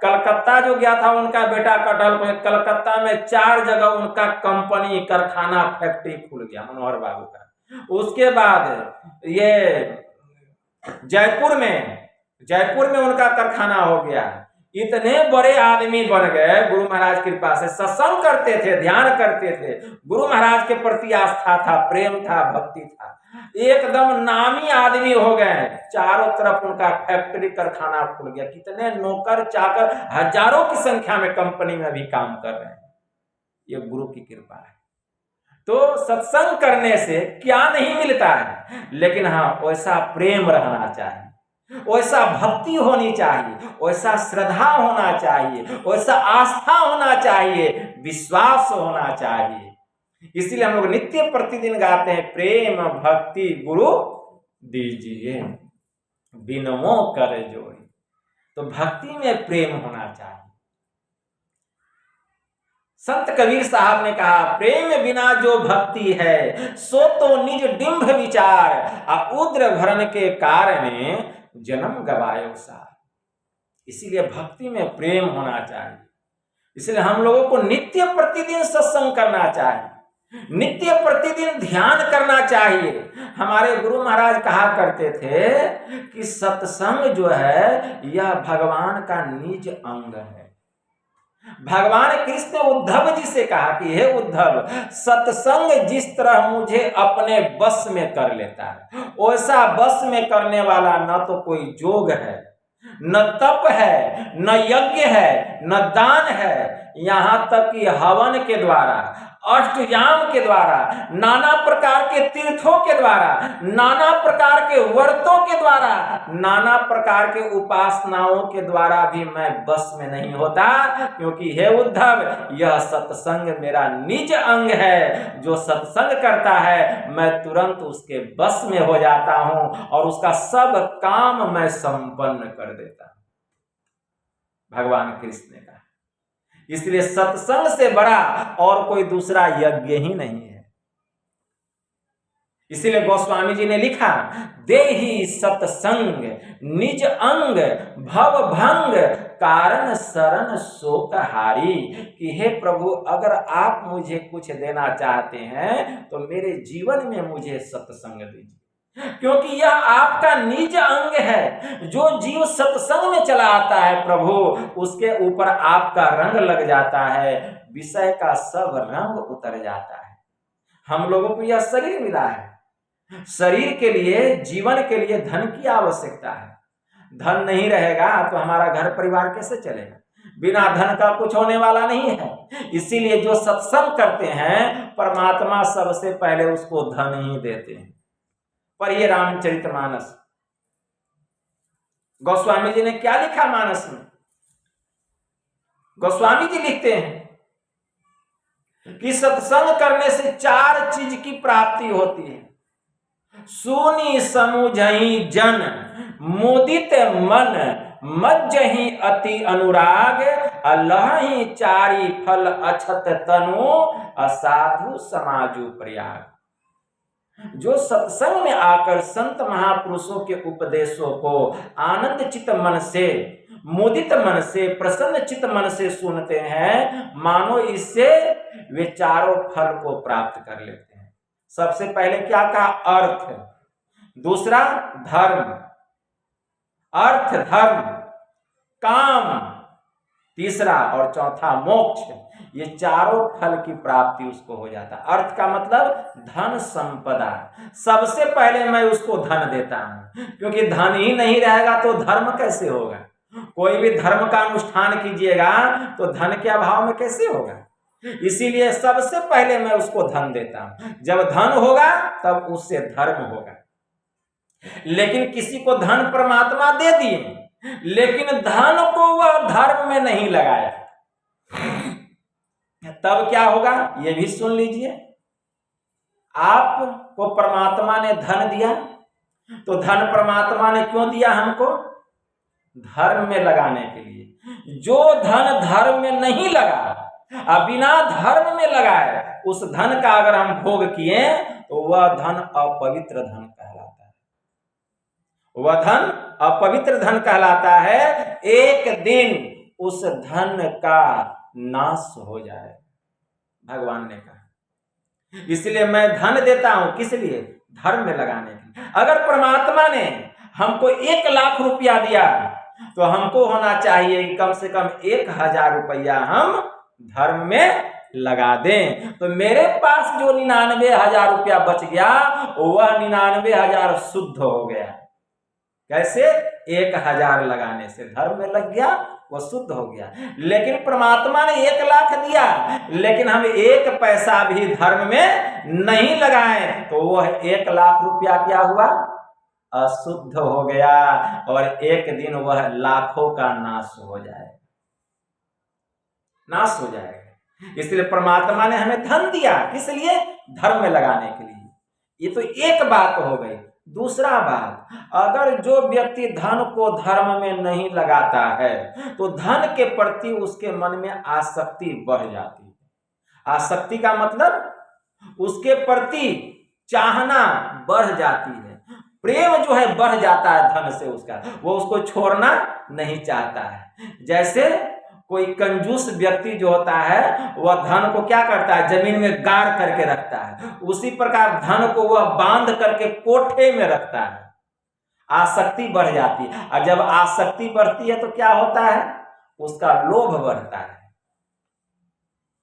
कलकत्ता जो गया था उनका बेटा कटहल को, कलकत्ता में 4 जगह उनका कंपनी, कारखाना, फैक्ट्री खुल गया मनोहर बाबू का। उसके बाद ये जयपुर में उनका कारखाना हो गया। इतने बड़े आदमी बन गए गुरु महाराज की कृपा से। सत्संग करते थे, ध्यान करते थे, गुरु महाराज के प्रति आस्था था, प्रेम था, भक्ति था, एकदम नामी आदमी हो गए। चारों तरफ उनका फैक्ट्री, कारखाना खुल गया। कितने नौकर चाकर हजारों की संख्या में कंपनी में भी काम कर रहे हैं। ये गुरु की कृपा है। तो सत्संग करने से क्या नहीं मिलता है, लेकिन हाँ वैसा प्रेम रहना चाहिए, वैसा भक्ति होनी चाहिए, वैसा श्रद्धा होना चाहिए, वैसा आस्था होना चाहिए, विश्वास होना चाहिए। इसीलिए हम लोग नित्य प्रतिदिन गाते हैं, प्रेम भक्ति गुरु दीजिए बिनमो कर जोड़ी। तो भक्ति में प्रेम होना चाहिए। संत कबीर साहब ने कहा, प्रेम बिना जो भक्ति है सो तो निज डिंभ विचार, उद्र भरण के कारण जन्म गवायो सार। इसीलिए भक्ति में प्रेम होना चाहिए। इसलिए हम लोगों को नित्य प्रतिदिन सत्संग करना चाहिए, नित्य प्रतिदिन ध्यान करना चाहिए। हमारे गुरु महाराज कहा करते थे कि सत्संग जो है यह भगवान का निज अंग है। भगवान कृष्ण ने उद्धव जी से कहा कि हे उद्धव, सत्संग जिस तरह मुझे अपने बस में कर लेता है, वैसा बस में करने वाला न तो कोई जोग है, न तप है, न यज्ञ है, न दान है, यहाँ तक कि हवन के द्वारा, अष्टयाम के द्वारा, नाना प्रकार के तीर्थों के द्वारा, नाना प्रकार के व्रतों के द्वारा, नाना प्रकार के उपासनाओं के द्वारा भी मैं बस में नहीं होता। क्योंकि हे उद्धव, यह सत्संग मेरा निज अंग है। जो सत्संग करता है मैं तुरंत उसके बस में हो जाता हूं और उसका सब काम मैं संपन्न कर देता हूं। भगवान कृष्ण ने कहा। इसलिए सत्संग से बड़ा और कोई दूसरा यज्ञ ही नहीं है। इसीलिए गोस्वामी जी ने लिखा, देहि सत्संग निज अंग भव भंग कारण शरण शोक हारी। कि हे प्रभु, अगर आप मुझे कुछ देना चाहते हैं तो मेरे जीवन में मुझे सत्संग दीजिए, क्योंकि यह आपका निज अंग है। जो जीव सत्संग में चला आता है प्रभु, उसके ऊपर आपका रंग लग जाता है, विषय का सब रंग उतर जाता है। हम लोगों को यह शरीर मिला है, शरीर के लिए, जीवन के लिए धन की आवश्यकता है। धन नहीं रहेगा तो हमारा घर परिवार कैसे चलेगा? बिना धन का कुछ होने वाला नहीं है। इसीलिए जो सत्संग करते हैं, परमात्मा सबसे पहले उसको धन ही देते हैं। पर ये रामचरितमानस, गोस्वामी जी ने क्या लिखा मानस में? गोस्वामी जी लिखते हैं कि सत्संग करने से 4 चीज की प्राप्ति होती है। सुनी समुझहि जन मुदित मन, मज्जहि अति अनुराग, अलहि चारि फल अछत तनु, असाधु समाजु प्रयाग। जो सत्संग में आकर संत महापुरुषों के उपदेशों को आनंद चित मन से, मुदित मन से, प्रसन्न चित मन से सुनते हैं, मानो इससे वे चारों फल को प्राप्त कर लेते हैं। सबसे पहले क्या कहा? अर्थ। दूसरा धर्म, अर्थ धर्म काम। तीसरा और चौथा मोक्ष, ये चारों फल की प्राप्ति उसको हो जाता। अर्थ का मतलब धन संपदा। सबसे पहले मैं उसको धन देता हूं, क्योंकि धन ही नहीं रहेगा तो धर्म कैसे होगा। कोई भी धर्म का अनुष्ठान कीजिएगा तो धन के अभाव में कैसे होगा। इसीलिए सबसे पहले मैं उसको धन देता हूं। जब धन होगा तब उससे धर्म होगा। लेकिन किसी को धन परमात्मा दे दिए, लेकिन धन को वह धर्म में नहीं लगाया, तब क्या होगा ये भी सुन लीजिए। आपको परमात्मा ने धन दिया, तो धन परमात्मा ने क्यों दिया हमको? धर्म में लगाने के लिए। जो धन धर्म में नहीं लगा, बिना धर्म में लगाए उस धन का अगर हम भोग किए तो वह धन अपवित्र धन कहलाता है। वह धन अपवित्र धन कहलाता है। एक दिन उस धन का नाश हो जाए, भगवान ने कहा। इसलिए मैं धन देता हूं, किस लिए? धर्म में लगाने के लिए। अगर परमात्मा ने हमको 1 लाख रुपया दिया तो हमको होना चाहिए कम से कम 1000 रुपया हम धर्म में लगा दें। तो मेरे पास जो 99,000 रुपया बच गया वह 99,000 शुद्ध हो गया। कैसे? 1000 लगाने से धर्म में लग गया, वह शुद्ध हो गया। लेकिन परमात्मा ने 1 लाख दिया, लेकिन हम 1 पैसा भी धर्म में नहीं लगाए तो वह 1 लाख रुपया क्या हुआ? अशुद्ध हो गया, और एक दिन वह लाखों का नाश हो जाएगा, नाश हो जाएगा। इसलिए परमात्मा ने हमें धन दिया, किस लिए? धर्म में लगाने के लिए। ये तो एक बात हो गई। दूसरा बात, अगर जो व्यक्ति धन को धर्म में नहीं लगाता है तो धन के प्रति उसके मन में आसक्ति बढ़ जाती है। आसक्ति का मतलब उसके प्रति चाहना बढ़ जाती है। प्रेम जो है बढ़ जाता है धन से उसका, वो उसको छोड़ना नहीं चाहता है। जैसे कोई कंजूस व्यक्ति जो होता है वह धन को क्या करता है? जमीन में गाड़ करके रखता है। उसी प्रकार धन को वह बांध करके कोठे में रखता है। आसक्ति बढ़ जाती है, और जब आसक्ति बढ़ती है तो क्या होता है? उसका लोभ बढ़ता है।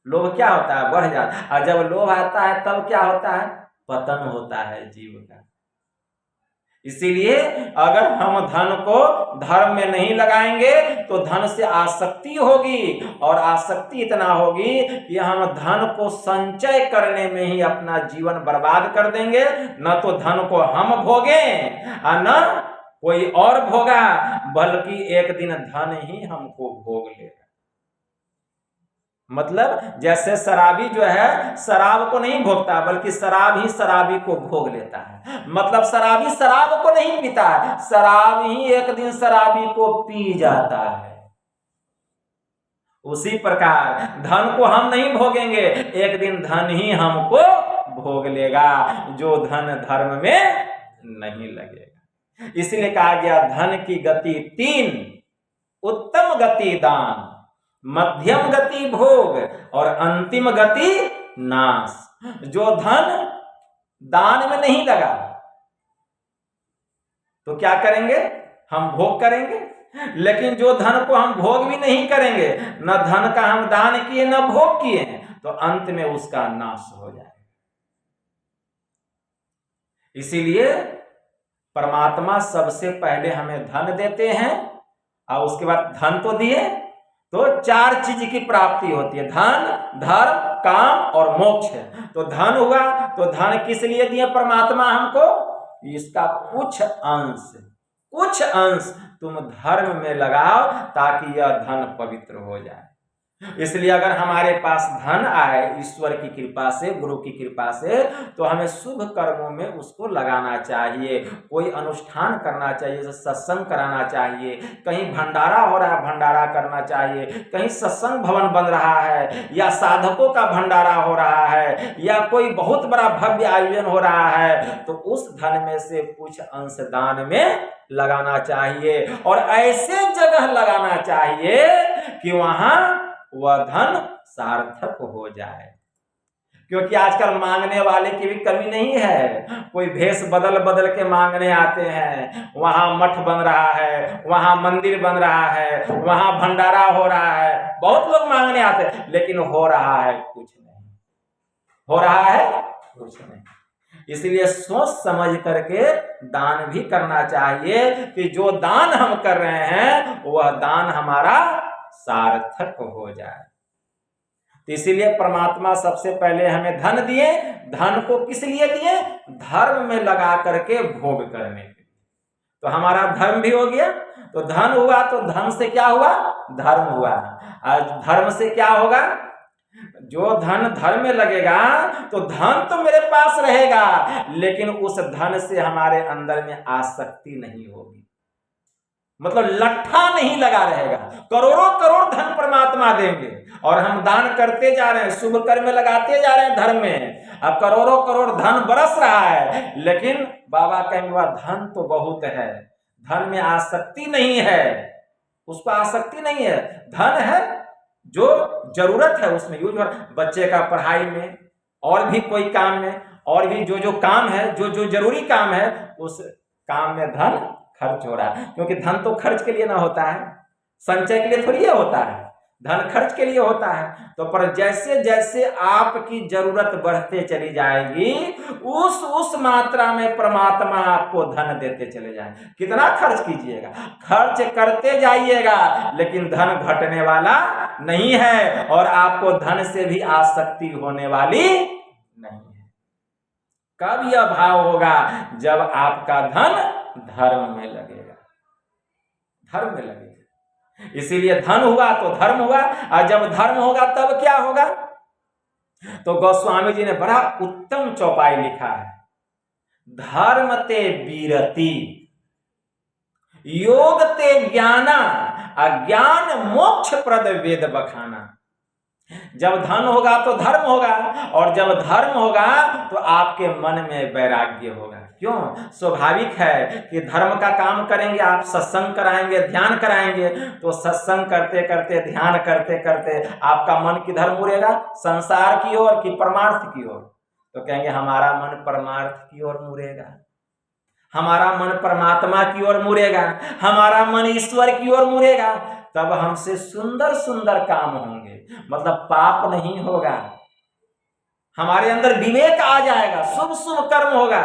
लोभ क्या होता है? बढ़ जाता है। और जब लोभ आता है तब क्या होता है? पतन होता है जीव का। इसीलिए अगर हम धन को धर्म में नहीं लगाएंगे तो धन से आसक्ति होगी, और आसक्ति इतना होगी कि हम धन को संचय करने में ही अपना जीवन बर्बाद कर देंगे। न तो धन को हम भोगें और न कोई और भोगा, बल्कि एक दिन धन ही हमको भोग लेगा। मतलब जैसे शराबी जो है शराब को नहीं भोगता, बल्कि शराब ही शराबी को भोग लेता है। मतलब शराबी शराब को नहीं पीता है, शराब ही एक दिन शराबी को पी जाता है। उसी प्रकार धन को हम नहीं भोगेंगे, एक दिन धन ही हमको भोग लेगा, जो धन धर्म में नहीं लगेगा। इसलिए कहा गया धन की गति 3, उत्तम गति दान, मध्यम गति भोग और अंतिम गति नाश। जो धन दान में नहीं लगा तो क्या करेंगे? हम भोग करेंगे। लेकिन जो धन को हम भोग भी नहीं करेंगे, न धन का हम दान किए न भोग किए, तो अंत में उसका नाश हो जाएगा। इसीलिए परमात्मा सबसे पहले हमें धन देते हैं, और उसके बाद धन तो दिए तो 4 चीज की प्राप्ति होती है। धन, धर्म, काम और मोक्ष। तो धन हुआ तो धन किस लिए दिए परमात्मा हमको? इसका कुछ अंश तुम धर्म में लगाओ ताकि यह धन पवित्र हो जाए। इसलिए अगर हमारे पास धन आए ईश्वर की कृपा से, गुरु की कृपा से, तो हमें शुभ कर्मों में उसको लगाना चाहिए। कोई अनुष्ठान करना चाहिए, जैसे सत्संग कराना चाहिए, कहीं भंडारा हो रहा है भंडारा करना चाहिए, कहीं सत्संग भवन बन रहा है या साधकों का भंडारा हो रहा है या कोई बहुत बड़ा भव्य आयोजन हो रहा है, तो उस धन में से कुछ अंश दान में लगाना चाहिए। और ऐसे जगह लगाना चाहिए कि वहां वह धन सार्थक हो जाए। क्योंकि आजकल मांगने वाले की भी कमी नहीं है। कोई भेष बदल बदल के मांगने आते हैं, वहां मठ बन रहा है, वहां मंदिर बन रहा है, वहां भंडारा हो रहा है, बहुत लोग मांगने आते हैं, लेकिन हो रहा है कुछ नहीं, हो रहा है कुछ नहीं। इसलिए सोच समझ करके दान भी करना चाहिए कि जो दान हम कर रहे हैं वह दान हमारा सार्थक हो जाए। तो इसीलिए परमात्मा सबसे पहले हमें धन दिए। धन को किस लिए दिए? धर्म में लगा करके भोग करने के लिए। तो हमारा धर्म भी हो गया। तो धन हुआ तो धन से क्या हुआ? धर्म हुआ। आज धर्म से क्या होगा? जो धन धर्म में लगेगा तो धन तो मेरे पास रहेगा, लेकिन उस धन से हमारे अंदर में आसक्ति नहीं होगी। मतलब लट्ठा नहीं लगा रहेगा। करोड़ों करोड़ धन परमात्मा देंगे और हम दान करते जा रहे हैं, शुभ कर्म में लगाते जा रहे हैं धर्म में। अब करोड़ों करोड़ धन बरस रहा है, लेकिन बाबा कहेंगे वह धन तो बहुत है, धन में आसक्ति नहीं है, उसको आसक्ति नहीं है। धन है जो जरूरत है उसमें यूज हो, बच्चे का पढ़ाई में और भी कोई काम में, और भी जो जो काम है, जो जो जरूरी काम है, उस काम में धन खर्च हो रहा है। क्योंकि धन तो खर्च के लिए ना होता है, संचय के लिए थोड़ी होता है, धन खर्च के लिए होता है। तो पर जैसे जैसे आपकी जरूरत बढ़ते चली जाएगी, उस मात्रा में परमात्मा आपको धन देते चले जाएंगे। कितना खर्च कीजिएगा, खर्च करते जाइएगा, लेकिन धन घटने वाला नहीं है और आपको धन से भी आसक्ति होने वाली नहीं है। कब यह भाव होगा? जब आपका धन धर्म में लगेगा, धर्म में लगेगा। इसीलिए धन हुआ तो धर्म हुआ, और जब धर्म होगा तब क्या होगा? तो गोस्वामी जी ने बड़ा उत्तम चौपाई लिखा है, धर्म ते वीरति योग ते ज्ञाना अज्ञान मोक्ष प्रद वेद बखाना। जब धन होगा तो धर्म होगा, और जब धर्म होगा तो आपके मन में वैराग्य होगा। क्यों? स्वाभाविक है कि धर्म का काम करेंगे, आप सत्संग कराएंगे, ध्यान कराएंगे, तो सत्संग करते करते, ध्यान करते करते आपका मन किधर मुड़ेगा? संसार की ओर कि परमार्थ की ओर? तो कहेंगे हमारा मन परमार्थ की ओर मुड़ेगा, हमारा मन परमात्मा की ओर मुड़ेगा, हमारा मन ईश्वर की ओर मुड़ेगा। तब हमसे सुंदर सुंदर काम होंगे, मतलब पाप नहीं होगा, हमारे अंदर विवेक आ जाएगा, शुभ शुभ कर्म होगा।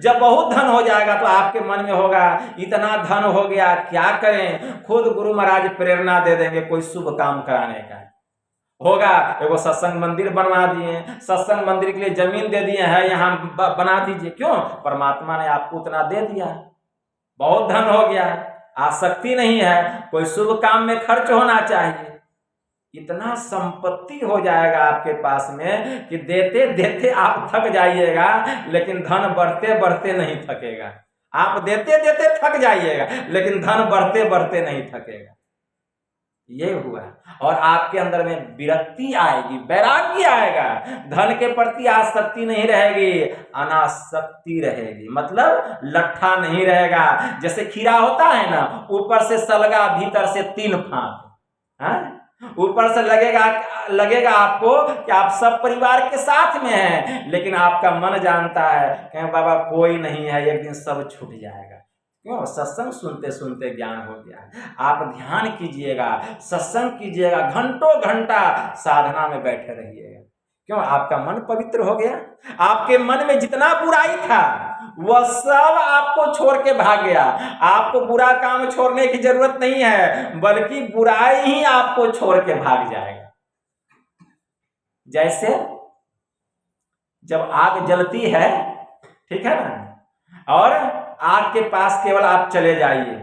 जब बहुत धन हो जाएगा तो आपके मन में होगा इतना धन हो गया क्या करें, खुद गुरु महाराज प्रेरणा दे देंगे कोई शुभ काम कराने का होगा। एगो सत्संग मंदिर बनवा दिए, सत्संग मंदिर के लिए जमीन दे दिए है, यहाँ बना दीजिए। क्यों? परमात्मा ने आपको उतना दे दिया, बहुत धन हो गया, आसक्ति नहीं है, कोई शुभ काम में खर्च होना चाहिए। इतना संपत्ति हो जाएगा आपके पास में कि देते देते आप थक जाइएगा, लेकिन धन बढ़ते बढ़ते नहीं थकेगा। आप देते देते थक जाइएगा, लेकिन धन बढ़ते बढ़ते नहीं थकेगा। ये हुआ, और आपके अंदर में विरक्ति आएगी, वैराग्य आएगा, धन के प्रति आसक्ति नहीं रहेगी, अनासक्ति रहेगी, मतलब लट्ठा नहीं रहेगा। जैसे खीरा होता है ना, ऊपर से सलगा, भीतर से 3 फांक। ऊपर से लगेगा आपको कि आप सब परिवार के साथ में हैं, लेकिन आपका मन जानता है कि बाबा कोई नहीं है, एक दिन सब छूट जाएगा। क्यों? सत्संग सुनते सुनते ज्ञान हो गया। आप ध्यान कीजिएगा, सत्संग कीजिएगा, घंटों घंटा साधना में बैठे रहिएगा। क्यों? आपका मन पवित्र हो गया। आपके मन में जितना बुराई था वह सब आपको छोड़ के भाग गया। आपको बुरा काम छोड़ने की जरूरत नहीं है, बल्कि बुराई ही आपको छोड़ के भाग जाएगा। जैसे जब आग जलती है, ठीक है ना, और आग के पास केवल आप चले जाइए,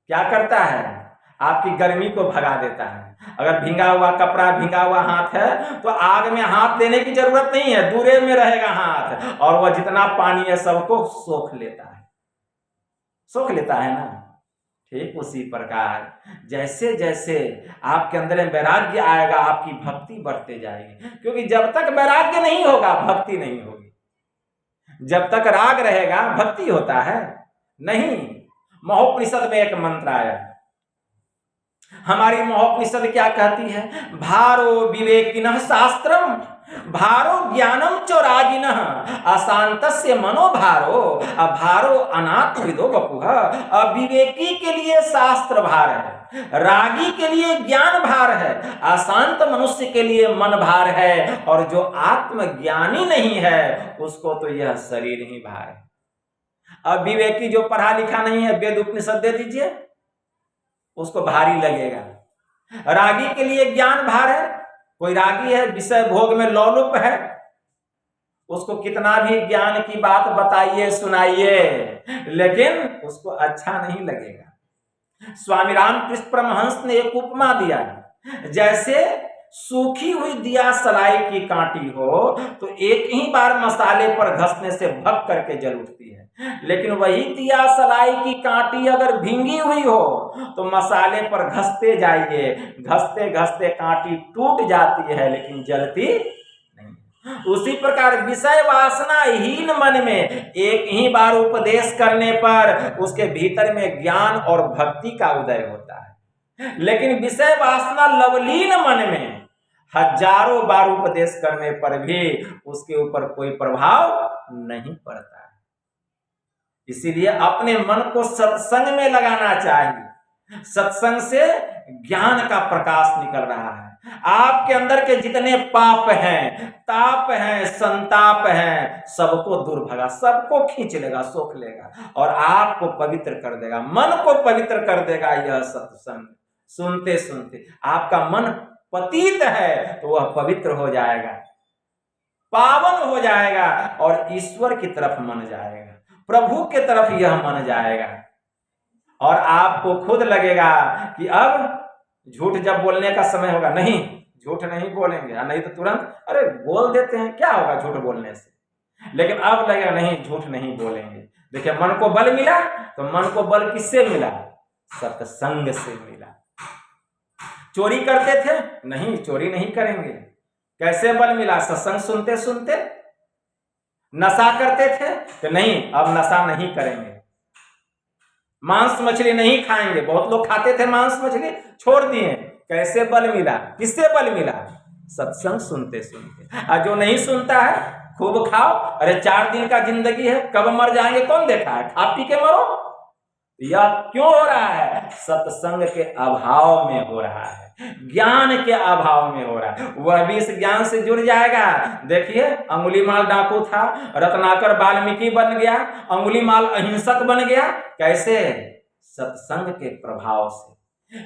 क्या करता है? आपकी गर्मी को भगा देता है। अगर भींगा हुआ कपड़ा, भींगा हुआ हाथ है, तो आग में हाथ देने की जरूरत नहीं है, दूरे में रहेगा हाथ, और वह जितना पानी है सबको सोख लेता है, सोख लेता है ना। ठीक उसी प्रकार जैसे जैसे आपके अंदर में वैराग्य आएगा, आपकी भक्ति बढ़ते जाएगी। क्योंकि जब तक वैराग्य नहीं होगा भक्ति नहीं होगी। जब तक राग रहेगा भक्ति होता है नहीं। महोपनिषद में एक मंत्र आया, हमारी महोपनिषद क्या कहती है? भारो विवेकिनः शास्त्रम भारो ज्ञानम च रागिनः अशांतस्य मनोभारो अभारो अनात्मविदो बपुः। अविवेकी के लिए शास्त्र भार है, रागी के लिए ज्ञान भार है, अशांत मनुष्य के लिए मन भार है, और जो आत्मज्ञानी नहीं है उसको तो यह शरीर ही भार है। अविवेकी जो पढ़ा लिखा नहीं है, वेद उपनिषद दे दीजिए, उसको भारी लगेगा। रागी के लिए ज्ञान भार है। कोई रागी है, विषय भोग में लोलुप है, उसको कितना भी ज्ञान की बात बताइए सुनाइए, लेकिन उसको अच्छा नहीं लगेगा। स्वामी रामकृष्ण परमहंस ने एक उपमा दिया है, जैसे सूखी हुई दिया सलाई की कांटी हो तो एक ही बार मसाले पर घसने से भग करके जल उठती है, लेकिन वही दिया सलाई की कांटी अगर भींगी हुई हो तो मसाले पर घसते जाइए, घसते घसते कांटी टूट जाती है लेकिन जलती नहीं। उसी प्रकार विषय वासना हीन मन में एक ही बार उपदेश करने पर उसके भीतर में ज्ञान और भक्ति का उदय होता है, लेकिन विषय वासना लवलीन मन में हजारों बार उपदेश करने पर भी उसके ऊपर कोई प्रभाव नहीं पड़ता है। इसीलिए अपने मन को सत्संग में लगाना चाहिए। सत्संग से ज्ञान का प्रकाश निकल रहा है। आपके अंदर के जितने पाप हैं, ताप हैं, संताप हैं, सबको दूर भगा, सबको खींच लेगा, सोख लेगा और आपको पवित्र कर देगा, मन को पवित्र कर देगा। यह सत्संग सुनते सुनते आपका मन पतित है तो वह पवित्र हो जाएगा, पावन हो जाएगा और ईश्वर की तरफ मन जाएगा, प्रभु के तरफ यह मन जाएगा और आपको खुद लगेगा कि अब झूठ जब बोलने का समय होगा, नहीं झूठ नहीं बोलेंगे, नहीं तो तुरंत अरे बोल देते हैं, क्या होगा झूठ बोलने से, लेकिन अब लगेगा नहीं झूठ नहीं बोलेंगे। देखिए मन को बल मिला, तो मन को बल किससे मिला? सत्संग से मिला। चोरी करते थे, नहीं चोरी नहीं करेंगे, कैसे बल मिला? सत्संग सुनते सुनते। नशा करते थे तो नहीं अब नशा नहीं करेंगे। मांस मछली नहीं खाएंगे, बहुत लोग खाते थे मांस मछली, छोड़ दिए, कैसे बल मिला? किससे बल मिला? सत्संग सुनते सुनते। और जो नहीं सुनता है खूब खाओ, अरे 4 दिन का जिंदगी है, कब मर जाएंगे कौन देखा है, खा पी के मरो। यह क्यों हो रहा है? सत्संग के अभाव में हो रहा है, ज्ञान के अभाव में हो रहा है। वह भी इस ज्ञान से जुड़ जाएगा। देखिए अंगुलीमाल डाकू था, रत्नाकर वाल्मीकि बन गया, अंगुलीमाल अहिंसक बन गया, कैसे? सत्संग के प्रभाव से।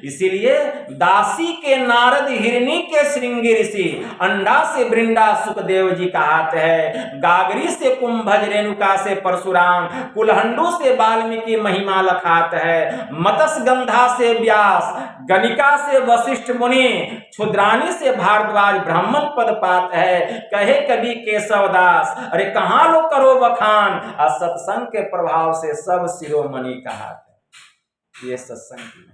इसीलिए दासी के नारद, हिरणी के श्रृंगी ऋषि, अंडा से वृंदा सुखदेव जी का हाथ है, गागरी से कुंभज, रेणुका से परशुराम, कुलहंडू से वाल्मीकि महिमा लखात है, मत्स्य गंधा से व्यास, गणिका से वशिष्ठ मुनि, क्षुद्रानी से भारद्वाज ब्राह्मण पद पात है, कहे कवि केशवदास, अरे कहाँ लो करो बखान, सत्संग के प्रभाव से सब शिरोमणि का हाथ है। ये सत्संग की।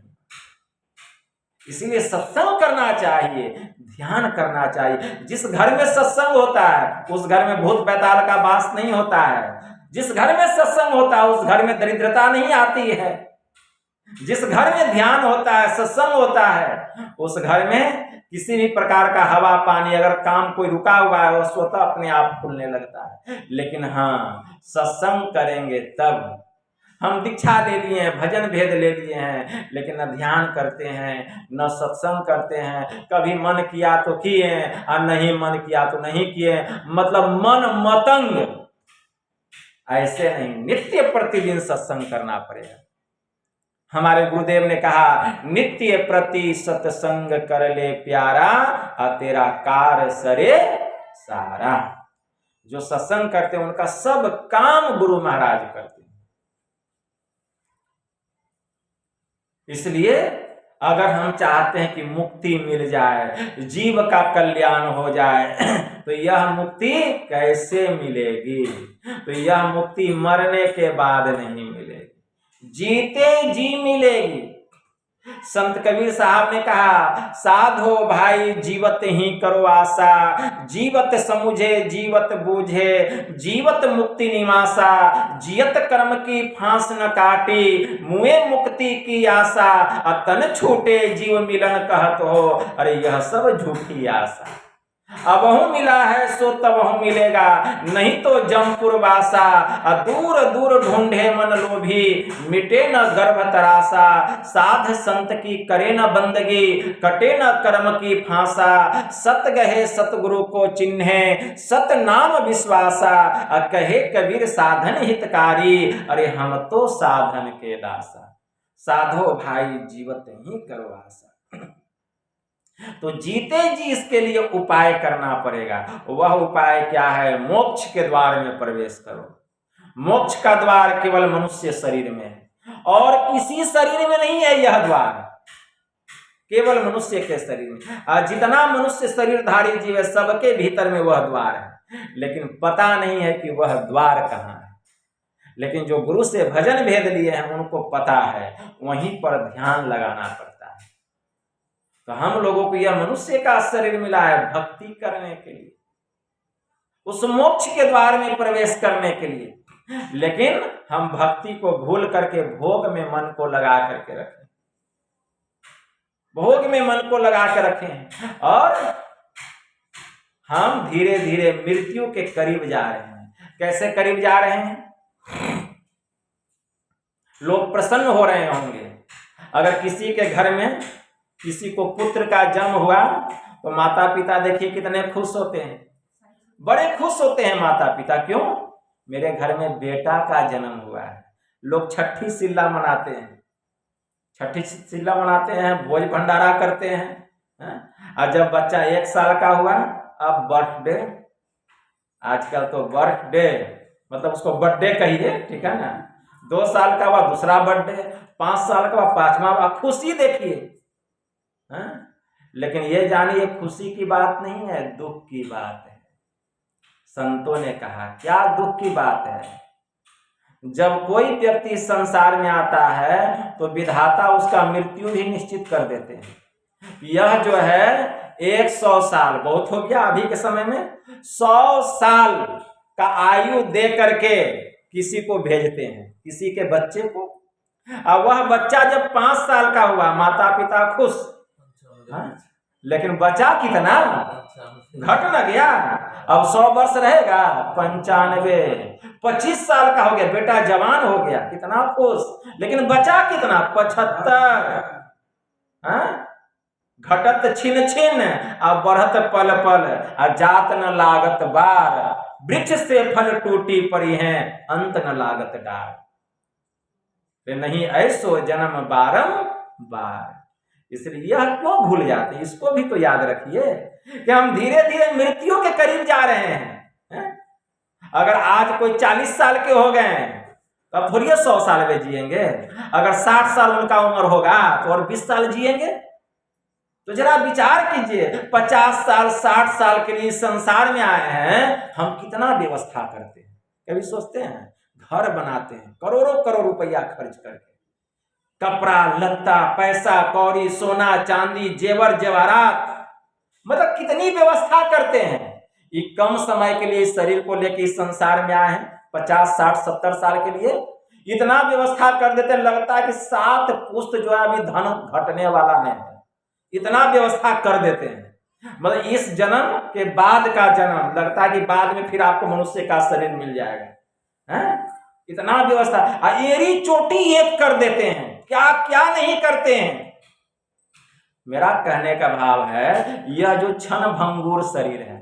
इसीलिए सत्संग करना चाहिए, ध्यान करना चाहिए। जिस घर में सत्संग होता है उस घर में भूत बैताल का वास नहीं होता है। जिस घर में सत्संग होता है उस घर में दरिद्रता नहीं आती है। जिस घर में ध्यान होता है, सत्संग होता है, उस घर में किसी भी प्रकार का हवा पानी अगर काम कोई रुका हुआ है वो स्वतः अपने आप खुलने लगता है। लेकिन हाँ, सत्संग करेंगे तब। हम दीक्षा ले लिए हैं, भजन भेद ले लिए हैं, लेकिन न ध्यान करते हैं न सत्संग करते हैं। कभी मन किया तो किए और नहीं मन किया तो नहीं किए, मतलब मन मतंग। ऐसे नहीं, नित्य प्रतिदिन सत्संग करना पड़ेगा। हमारे गुरुदेव ने कहा, नित्य प्रति सत्संग कर ले प्यारा, तेरा कार सरे सारा। जो सत्संग करते हैं उनका सब काम गुरु महाराज करते हैं। इसलिए अगर हम चाहते हैं कि मुक्ति मिल जाए, जीव का कल्याण हो जाए, तो यह मुक्ति कैसे मिलेगी? तो यह मुक्ति मरने के बाद नहीं मिलेगी, जीते जी मिलेगी। संत कबीर साहब ने कहा, साधो भाई जीवत ही करो आशा, जीवत समुझे जीवत बूझे, जीवत मुक्ति निवासा, जियत कर्म की फांस न काटी, मुए मुक्ति की आशा, तन छूटे जीव मिलन कहत हो। अरे यह सब झूठी आशा। अबहु मिला है सो तबहु मिलेगा, नहीं तो जमपुर वासा। दूर दूर ढूंढे मन लोभी, मिटे न गर्भ तरासा। साध संत की करे न बंदगी, कटे न कर्म की फांसा। सत गहे सतगुरु को चिन्हे, सत नाम विश्वासा। कहे कबीर साधन हितकारी, अरे हम तो साधन के दासा। साधो भाई जीवत ही करो आशा। तो जीते जी इसके लिए उपाय करना पड़ेगा। वह उपाय क्या है? मोक्ष के द्वार में प्रवेश करो। मोक्ष का द्वार केवल मनुष्य शरीर में है और किसी शरीर में नहीं है यह द्वार, केवल मनुष्य के शरीर में। जितना मनुष्य शरीरधारी जीव है सबके भीतर में वह द्वार है, लेकिन पता नहीं है कि वह द्वार कहाँ है। लेकिन जो गुरु से भजन भेद लिए हैं उनको पता है, वहीं पर ध्यान लगाना पड़ता है। तो हम लोगों को यह मनुष्य का शरीर मिला है भक्ति करने के लिए, उस मोक्ष के द्वार में प्रवेश करने के लिए। लेकिन हम भक्ति को भूल करके भोग में मन को लगा करके रखें, भोग में मन को लगा कर रखें और हम धीरे धीरे मृत्यु के करीब जा रहे हैं। कैसे करीब जा रहे हैं? लोग प्रसन्न हो रहे होंगे अगर किसी के घर में किसी को पुत्र का जन्म हुआ तो माता पिता देखिए कितने खुश होते हैं, बड़े खुश होते हैं माता पिता। क्यों? मेरे घर में बेटा का जन्म हुआ है। लोग छठी सिल्ला मनाते हैं, छठी सिल्ला मनाते हैं, भोज भंडारा करते हैं। और जब बच्चा 1 साल का हुआ अब बर्थडे, आजकल तो बर्थडे मतलब उसको बर्थडे कहिए, ठीक है ना। 2 साल का हुआ दूसरा बर्थडे, 5 साल का हुआ 5वां। खुशी देखिए। लेकिन ये जानिए खुशी की बात नहीं है, दुख की बात है। संतों ने कहा क्या दुख की बात है? जब कोई व्यक्ति संसार में आता है तो विधाता उसका मृत्यु भी निश्चित कर देते हैं। यह जो है 100 साल बहुत हो गया अभी के समय में, 100 साल का आयु दे करके किसी को भेजते हैं, किसी के बच्चे को। अब वह बच्चा जब 5 साल का हुआ माता पिता खुश, लेकिन बचा कितना? घट न गया। अब 100 वर्ष रहेगा, 95, 25 साल का हो गया, बेटा जवान हो गया, कितना खुश। लेकिन बचा कितना? 75। घटत छिन छिन और बढ़त पल पल, और जात न लागत बार। वृक्ष से फल टूटी पड़ी है, अंत न लागत डार। नहीं ऐसो जन्म बारंबार। इसलिए यह क्यों भूल जाते हैं? इसको भी तो याद रखिए कि हम धीरे धीरे मृत्यु के करीब जा रहे हैं। अगर आज कोई 40 साल के हो गए तो अब थोड़ी 100 साल में जिएंगे। अगर 60 साल उनका उम्र होगा तो और 20 साल जिएंगे। तो जरा विचार कीजिए, 50 साल 60 साल के लिए संसार में आए हैं, हम कितना व्यवस्था करते हैं। कभी सोचते हैं? घर बनाते हैं करोड़ों करोड़ रुपया खर्च करके, कपड़ा लत्ता पैसा कौड़ी सोना चांदी जेवर जेवरात, मतलब कितनी व्यवस्था करते हैं। ये कम समय के लिए इस शरीर को लेकर इस संसार में आए हैं, 50 60 70 साल के लिए इतना व्यवस्था कर देते हैं, लगता है कि 7 पुश्त जो है अभी धन घटने वाला नहीं है, इतना व्यवस्था कर देते हैं। मतलब इस जन्म के बाद का जन्म, लगता है कि बाद में फिर आपको मनुष्य का शरीर मिल जाएगा, है इतना व्यवस्था। एड़ी चोटी एक कर देते हैं, क्या क्या नहीं करते हैं। मेरा कहने का भाव है यह जो क्षण भंगुर शरीर है,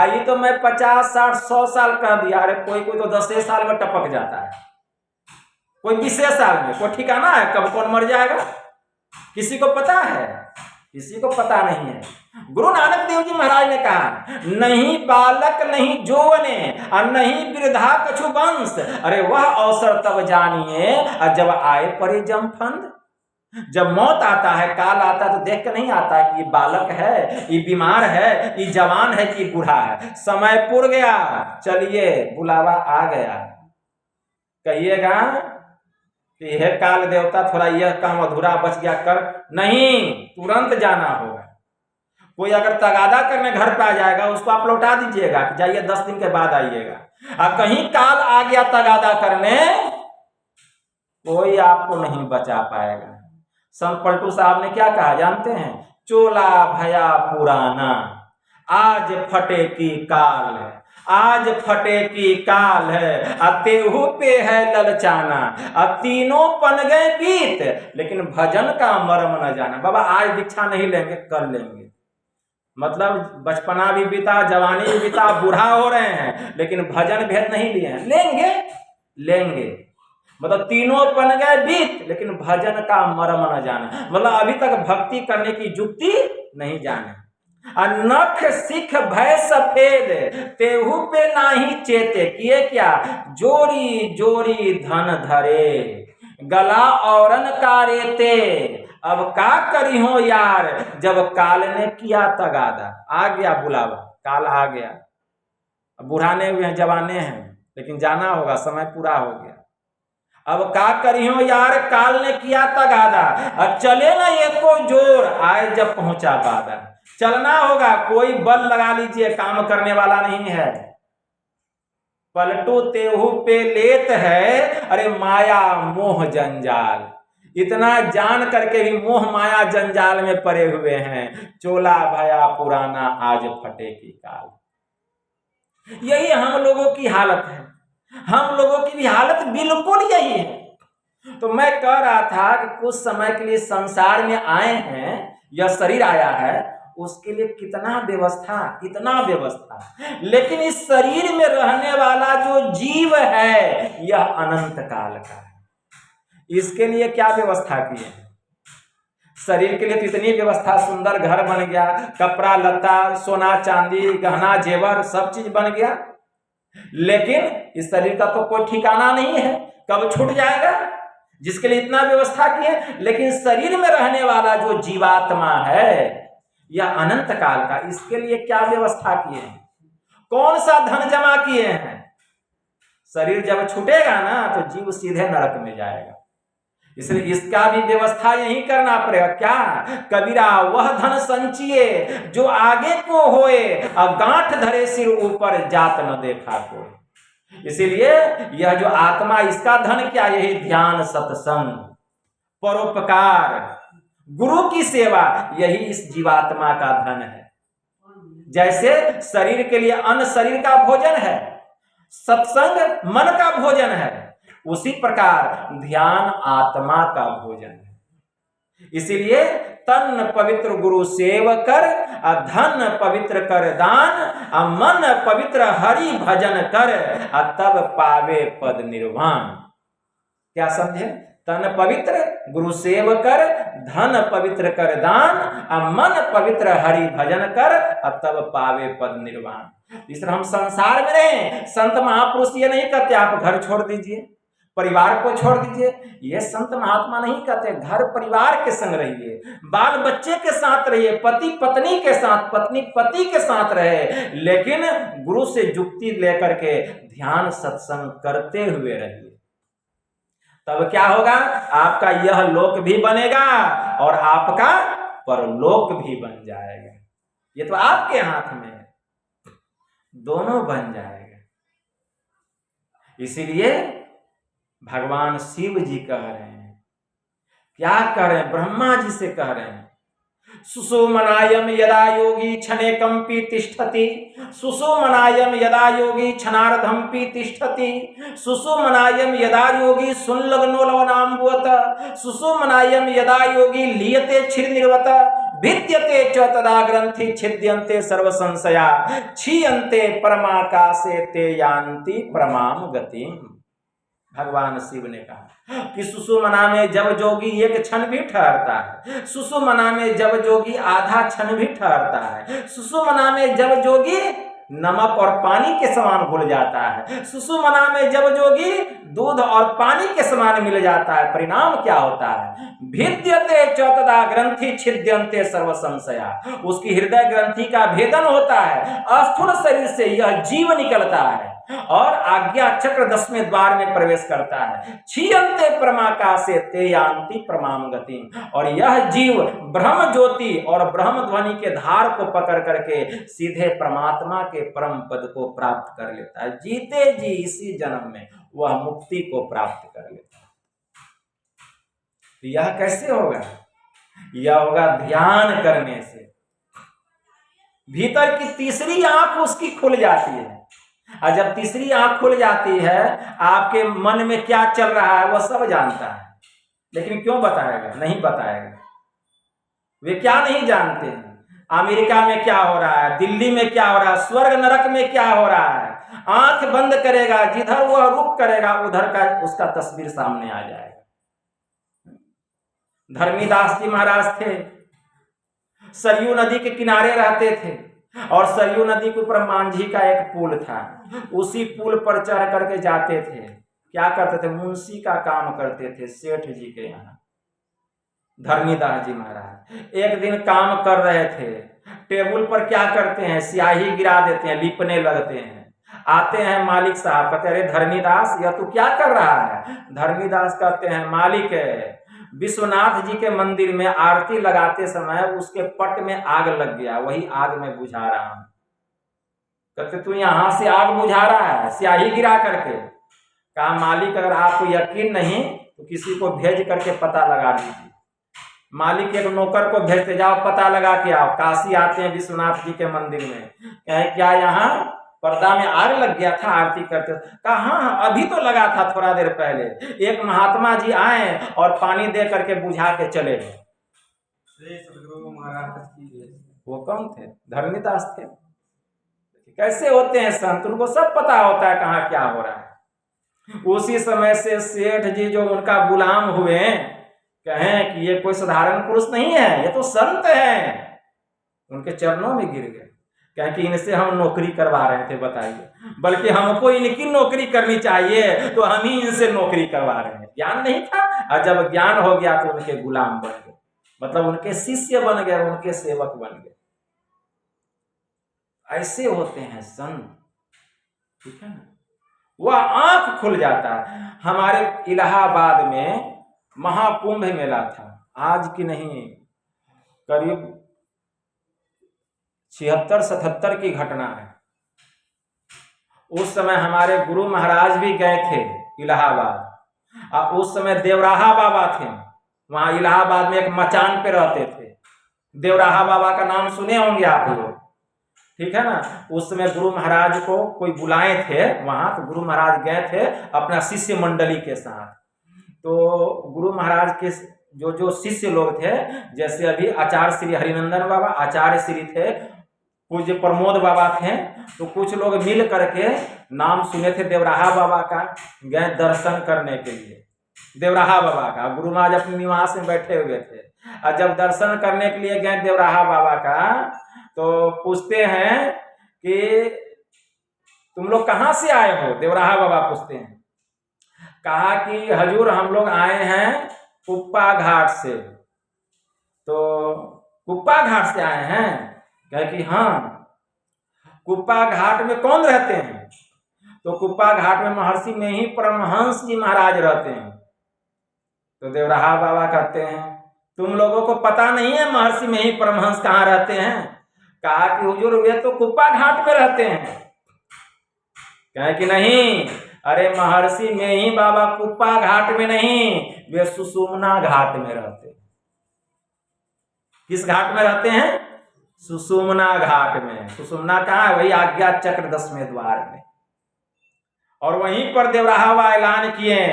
ये तो मैं 50 60 100 साल कह दिया, अरे कोई कोई तो 10 साल में टपक जाता है, कोई 20 साल में, कोई ठिकाना है कब कौन मर जाएगा? किसी को पता है? किसी को पता नहीं है। गुरु नानक देव जी महाराज ने कहा नहीं बालक नहीं जोवने और नहीं वृद्धा कछु वंश, अरे वह अवसर तब जानिए जब आए परे जम फंद। जब मौत आता है काल आता है तो देख कर नहीं आता है कि ये बालक है, ये बीमार है, ये जवान है कि बूढ़ा है। समय पुर गया, चलिए बुलावा आ गया, कहिएगा कि हे काल देवता थोड़ा यह काम अधूरा बच गया कर, नहीं तुरंत जाना होगा। कोई अगर तगादा करने घर पे आ जाएगा उसको आप लौटा दीजिएगा कि जाइए 10 दिन के बाद आइएगा। और कहीं काल आ गया तगादा करने, कोई आपको नहीं बचा पाएगा। संत पलटू साहब ने क्या कहा जानते हैं? चोला भया पुराना आज फटे की काल है, आज फटे की काल है, तेहू पे है ललचाना, तीनों पन गए बीत, लेकिन भजन का मर्म न जाना। बाबा आज दीक्षा नहीं लेंगे, कर लेंगे, मतलब बचपना भी बीता, जवानी भी बीता, बूढ़ा हो रहे हैं, लेकिन भजन भेद नहीं लिए हैं, लेंगे लेंगे, मतलब तीनों पन गए बीत, लेकिन भजन का मर्म न जाना, मतलब अभी तक भक्ति करने की युक्ति नहीं जाने। नख सिख भय सफेद, तेहू पे नाही चेते, किए क्या, जोरी जोरी धन धरे, गला औरन का रेते, अब का करी हो यार, जब काल ने किया तगादा। आ गया बुलावा, काल आ गया, बुढ़ाने हुए हैं, जवाने हैं, लेकिन जाना होगा, समय पूरा हो गया। अब का करी हो यार, काल ने किया तगादा, अब चले ना एको जोर, आए जब पहुंचा बादा। चलना होगा, कोई बल लगा लीजिए, काम करने वाला नहीं है। पलटू तेहू पे लेत है, अरे माया मोह जंजाल, इतना जान करके भी मोह माया जंजाल में पड़े हुए हैं। चोला भया पुराना, आज फटे की काल। यही हम लोगों की हालत है, हम लोगों की भी हालत बिल्कुल यही है। तो मैं कह रहा था कि कुछ समय के लिए संसार में आए हैं, यह शरीर आया है, उसके लिए कितना व्यवस्था, कितना व्यवस्था, लेकिन इस शरीर में रहने वाला जो जीव है यह अनंत काल का है। इसके लिए क्या व्यवस्था की है? शरीर के लिए तो इतनी व्यवस्था, सुंदर घर बन गया, कपड़ा लत्ता, सोना चांदी, गहना जेवर, सब चीज बन गया, लेकिन इस शरीर का तो कोई ठिकाना नहीं है, कब छूट जाएगा, जिसके लिए इतना व्यवस्था की है। लेकिन शरीर में रहने वाला जो जीवात्मा है यह अनंत काल का, इसके लिए क्या व्यवस्था किए हैं, कौन सा धन जमा किए हैं? शरीर जब छूटेगा ना तो जीव सीधे नरक में जाएगा, इसलिए इसका भी व्यवस्था यही करना पड़ेगा। क्या? कबीरा वह धन संचिए जो आगे को होए, और गांठ धरे सिर ऊपर जात न देखा कोई। इसीलिए यह जो आत्मा, इसका धन क्या? यही ध्यान, सत्संग, परोपकार, गुरु की सेवा, यही इस जीवात्मा का धन है। जैसे शरीर के लिए अन्न शरीर का भोजन है, सत्संग मन का भोजन है, उसी प्रकार ध्यान आत्मा का भोजन है। इसीलिए तन पवित्र गुरु सेव कर, धन पवित्र कर दान, मन पवित्र हरि भजन कर, तब पावे पद निर्वाण। क्या समझे? तन पवित्र गुरु सेव कर, धन पवित्र कर दान, मन पवित्र हरि भजन कर, तब पावे पद निर्वाण। इस तरह हम संसार में रहें, संत महापुरुष ये नहीं कहते आप घर छोड़ दीजिए, परिवार को छोड़ दीजिए, ये संत महात्मा नहीं कहते। घर परिवार के संग रहिए, बाल बच्चे के साथ रहिए, पति पत्नी के साथ, पत्नी पति के साथ रहे, लेकिन गुरु से युक्ति लेकर के ध्यान सत्संग करते हुए रहिए। तब क्या होगा? आपका यह लोक भी बनेगा और आपका परलोक भी बन जाएगा। ये तो आपके हाथ में है, दोनों बन जाएगा। इसीलिए भगवान शिव जी कह रहे हैं, क्या कह रहे हैं? ब्रह्मा जी से कह रहे हैं, सुसुमनायम यदा योगी क्षणे कंपी तिष्ठति, सुसुमनायम यदा योगी क्षणार्धम्पि तिष्ठति, सुसुमनायम यदा योगी सुनलग्नो लवनाम्बुवत, सुसुमनायम यदा योगी लीयते क्षीर निर्वत, भिद्यते च तदा ग्रंथि छिद्यन्ते सर्व संशया, क्षीयन्ते परमाकाशे ते यान्ति परमाम गतिम। भगवान शिव ने कहा कि सुसुमना में जब जोगी एक क्षण भी ठहरता है, सुसुमना में जब जोगी आधा क्षण भी ठहरता है, सुसुमना में जब जोगी नमक और पानी के समान घुल जाता है, सुसुमना में जब जोगी दूध और पानी के समान मिल जाता है, परिणाम क्या होता है? भिद्यते च तदा ग्रंथि छिद्यन्ते सर्व संशया, उसकी हृदय ग्रंथि का भेदन होता है, अस्थूल शरीर से यह जीव निकलता है और आज्ञा चक्र 10वें द्वार में प्रवेश करता है। क्षीयन्ते परमाकाशे ते यान्ति परमाम गतिम, और यह जीव ब्रह्म ज्योति और ब्रह्म ध्वनि के धार को पकड़ करके सीधे परमात्मा के परम पद को प्राप्त कर लेता है। जीते जी इसी जन्म में वह मुक्ति को प्राप्त कर लेता है। तो यह कैसे होगा? यह होगा ध्यान करने से। भीतर की तीसरी आंख उसकी खुल जाती है। और जब तीसरी आंख खुल जाती है, आपके मन में क्या चल रहा है वह सब जानता है, लेकिन क्यों बताएगा? नहीं बताएगा। वे क्या नहीं जानते हैं? अमेरिका में क्या हो रहा है, दिल्ली में क्या हो रहा है, स्वर्ग नरक में क्या हो रहा है। आंख बंद करेगा, जिधर वह रुख करेगा उधर का उसका तस्वीर सामने आ जाएगा। धर्मीदास जी महाराज थे, सरयू नदी के किनारे रहते थे, और सरयू नदी के ऊपर मांझी का एक पुल था। उसी पुल पर चढ़ करके जाते थे। क्या करते थे? मुंशी का काम करते थे सेठ जी के यहाँ। धर्मीदास जी महाराज एक दिन काम कर रहे थे, टेबल पर क्या करते हैं? स्याही गिरा देते हैं, लिपने लगते हैं। आते हैं मालिक साहब, कहते अरे धर्मीदास यह तू क्या कर रहा है? धर्मीदास कहते हैं मालिक विश्वनाथ जी के मंदिर में आरती लगाते समय उसके पट में आग लग गया, वही आग में बुझा रहा हूं। कहते तू यहां से आग बुझा रहा है स्याही गिरा करके? कहा मालिक अगर आपको यकीन नहीं तो किसी को भेज करके पता लगा लीजिए। मालिक एक नौकर को भेजते, जाओ पता लगा के आओ। काशी आते हैं विश्वनाथ जी के मंदिर में, कहे क्या यहाँ पर्दा में आग लग गया था आरती करते? कहा हाँ अभी तो लगा था थोड़ा देर पहले, एक महात्मा जी आए और पानी दे करके बुझा के चले गए। वो कौन थे? धर्मीदास थे। कैसे होते हैं संत? उनको सब पता होता है कहाँ क्या हो रहा है। उसी समय से सेठ जी जो उनका गुलाम हुए कहें कि ये कोई साधारण पुरुष नहीं है, ये तो संत है, उनके चरणों में गिर गए। कहें कि इनसे हम नौकरी करवा रहे थे, बताइए, बल्कि हमको इनकी नौकरी करनी चाहिए तो हम ही इनसे नौकरी करवा रहे हैं। ज्ञान नहीं था, और जब ज्ञान हो गया तो उनके गुलाम बन गए, मतलब उनके शिष्य बन गए, उनके सेवक बन गए। ऐसे होते हैं संत, ठीक है ना। वह आंख खुल जाता है। हमारे इलाहाबाद में महाकुंभ मेला था, आज की नहीं, करीब 76-77 की घटना है। उस समय हमारे गुरु महाराज भी गए थे इलाहाबाद, और उस समय देवराहा बाबा थे वहां इलाहाबाद में, एक मचान पे रहते थे। देवराहा बाबा का नाम सुने होंगे आप लोग, ठीक है ना। उस समय गुरु महाराज को कोई बुलाए थे वहां, तो गुरु महाराज गए थे अपना शिष्य मंडली के साथ। तो गुरु महाराज के जो शिष्य लोग थे, जैसे अभी आचार्य श्री हरिनंदन बाबा, आचार्य श्री थे, पूज्य प्रमोद बाबा थे, तो कुछ लोग मिल करके नाम सुने थे देवराहा बाबा का, गए दर्शन करने के लिए देवराहा बाबा का। गुरु महाराज अपने निवास में बैठे हुए थे, और जब दर्शन करने के लिए गए देवराहा बाबा का, तो पूछते हैं कि तुम लोग कहाँ से आए हो? देवराहा बाबा पूछते हैं। कहा कि हजूर हम लोग आए हैं कुप्पा घाट से। तो कुप्पा घाट से आए हैं? कहे कि हाँ। कुप्पा घाट में कौन रहते हैं? तो कुप्पा घाट में महर्षि में ही परमहंस जी महाराज रहते हैं। तो देवराहा बाबा कहते हैं तुम लोगों को पता नहीं है महर्षि में ही परमहंस कहाँ रहते हैं? कहा कि हुजूर वे तो कुप्पा घाट पे रहते हैं। कहे कि नहीं, अरे महर्षि में ही बाबा कुप्पा घाट में नहीं, वे सुषुम्ना घाट में रहते हैं। किस घाट में रहते हैं? सुषुम्ना घाट में। सुषुम्ना कहाँ है? वही आज्ञा चक्र 10वें द्वार में। और वहीं पर देवराहा बाबा ऐलान किए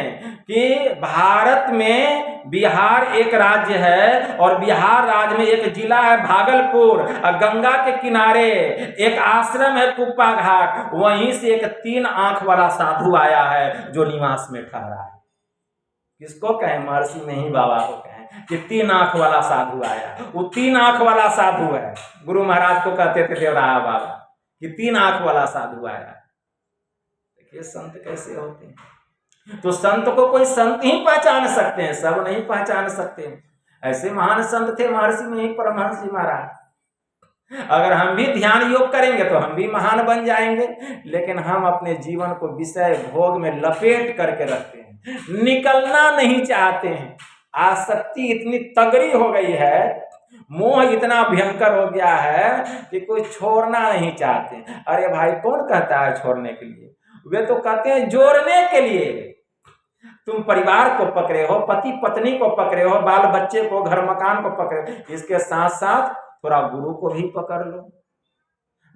कि भारत में बिहार एक राज्य है, और बिहार राज्य में एक जिला है भागलपुर, और गंगा के किनारे एक आश्रम है कुप्पा घाट, वहीं से एक 3 आंख वाला साधु आया है जो निवास में ठहरा है। किसको कहें? महर्षि में ही बाबा को कहें कि 3 आंख वाला साधु आया। वो 3 आंख वाला साधु है। गुरु महाराज को कहते थे देवराहा बाबा कि 3 आंख वाला साधु आया। देखिए संत कैसे होते हैं। तो संत को कोई संत ही पहचान सकते हैं, सब नहीं पहचान सकते हैं। ऐसे महान संत थे महर्षि में ही परमहंस जी महाराज। अगर हम भी ध्यान योग करेंगे तो हम भी महान बन जाएंगे, लेकिन हम अपने जीवन को विषय भोग में लपेट करके रखते हैं, निकलना नहीं चाहते हैं। आसक्ति इतनी तगड़ी हो गई है, मोह इतना भयंकर हो गया है कि कोई छोड़ना नहीं चाहते। अरे भाई कौन कहता है छोड़ने के लिए? वे तो कहते हैं जोड़ने के लिए। तुम परिवार को पकड़े हो, पति पत्नी को पकड़े हो, बाल बच्चे को, घर मकान को पकड़े हो, इसके साथ साथ थोड़ा गुरु को भी पकड़ लो।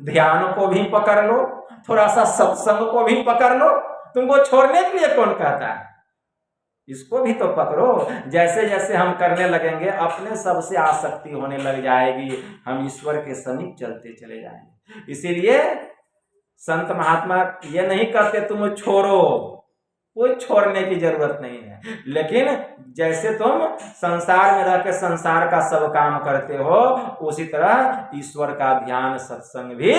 ध्यान को भी पकड़ लो, थोड़ा सा सत्संग को भी पकड़ लो। तुमको छोड़ने के लिए कौन कहता है? इसको भी तो पकड़ो। जैसे जैसे हम करने लगेंगे अपने सबसे आसक्ति होने लग जाएगी, हम ईश्वर के समीप चलते चले जाएंगे। इसीलिए संत महात्मा ये नहीं कहते तुम छोड़ो, कोई छोड़ने की जरूरत नहीं है, लेकिन जैसे तुम संसार में रह के संसार का सब काम करते हो, उसी तरह ईश्वर का ध्यान सत्संग भी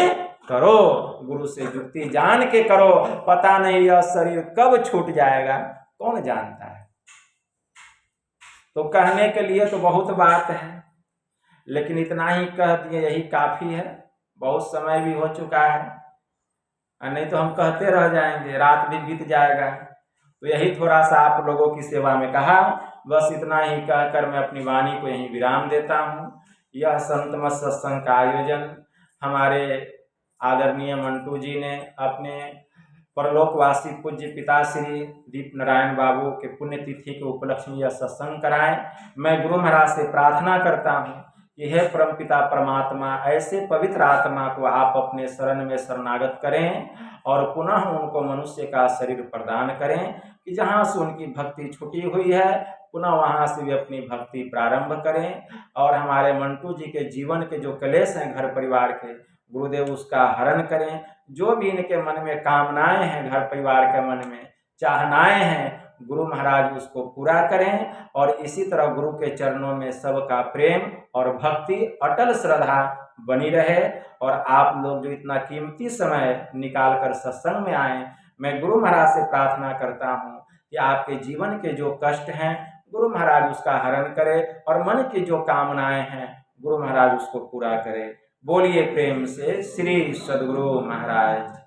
करो, गुरु से जुक्ति जान के करो। पता नहीं यह शरीर कब छूट जाएगा, कौन जानता है। तो कहने के लिए तो बहुत बात है, लेकिन इतना ही कह दिए यही काफी है। बहुत समय भी हो चुका है, नहीं तो हम कहते रह जाएंगे, रात भी बीत जाएगा। तो यही थोड़ा सा आप लोगों की सेवा में कहा, बस इतना ही कहकर मैं अपनी वाणी को यहीं विराम देता हूँ। यह संत मत सत्संग का आयोजन हमारे आदरणीय मंटू जी ने अपने परलोकवासी पूज्य पिता श्री दीप नारायण बाबू के पुण्यतिथि के उपलक्ष्य में यह सत्संग कराएं। मैं गुरु महाराज से प्रार्थना करता हूँ कि हे परमपिता परमात्मा, ऐसे पवित्र आत्मा को आप अपने शरण में शरणागत करें और पुनः उनको मनुष्य का शरीर प्रदान करें कि जहाँ से उनकी भक्ति छूटी हुई है पुनः वहाँ से भी अपनी भक्ति प्रारंभ करें। और हमारे मंटू जी के जीवन के जो क्लेश हैं घर परिवार के, गुरुदेव उसका हरण करें। जो भी इनके मन में कामनाएं हैं, घर परिवार के मन में चाहनाएं हैं, गुरु महाराज उसको पूरा करें। और इसी तरह गुरु के चरणों में सबका प्रेम और भक्ति अटल श्रद्धा बनी रहे। और आप लोग जो इतना कीमती समय निकाल कर सत्संग में आए, मैं गुरु महाराज से प्रार्थना करता हूँ कि आपके जीवन के जो कष्ट हैं गुरु महाराज उसका हरण करे और मन की जो कामनाएं हैं गुरु महाराज उसको पूरा करे। बोलिए प्रेम से श्री सद्गुरु महाराज।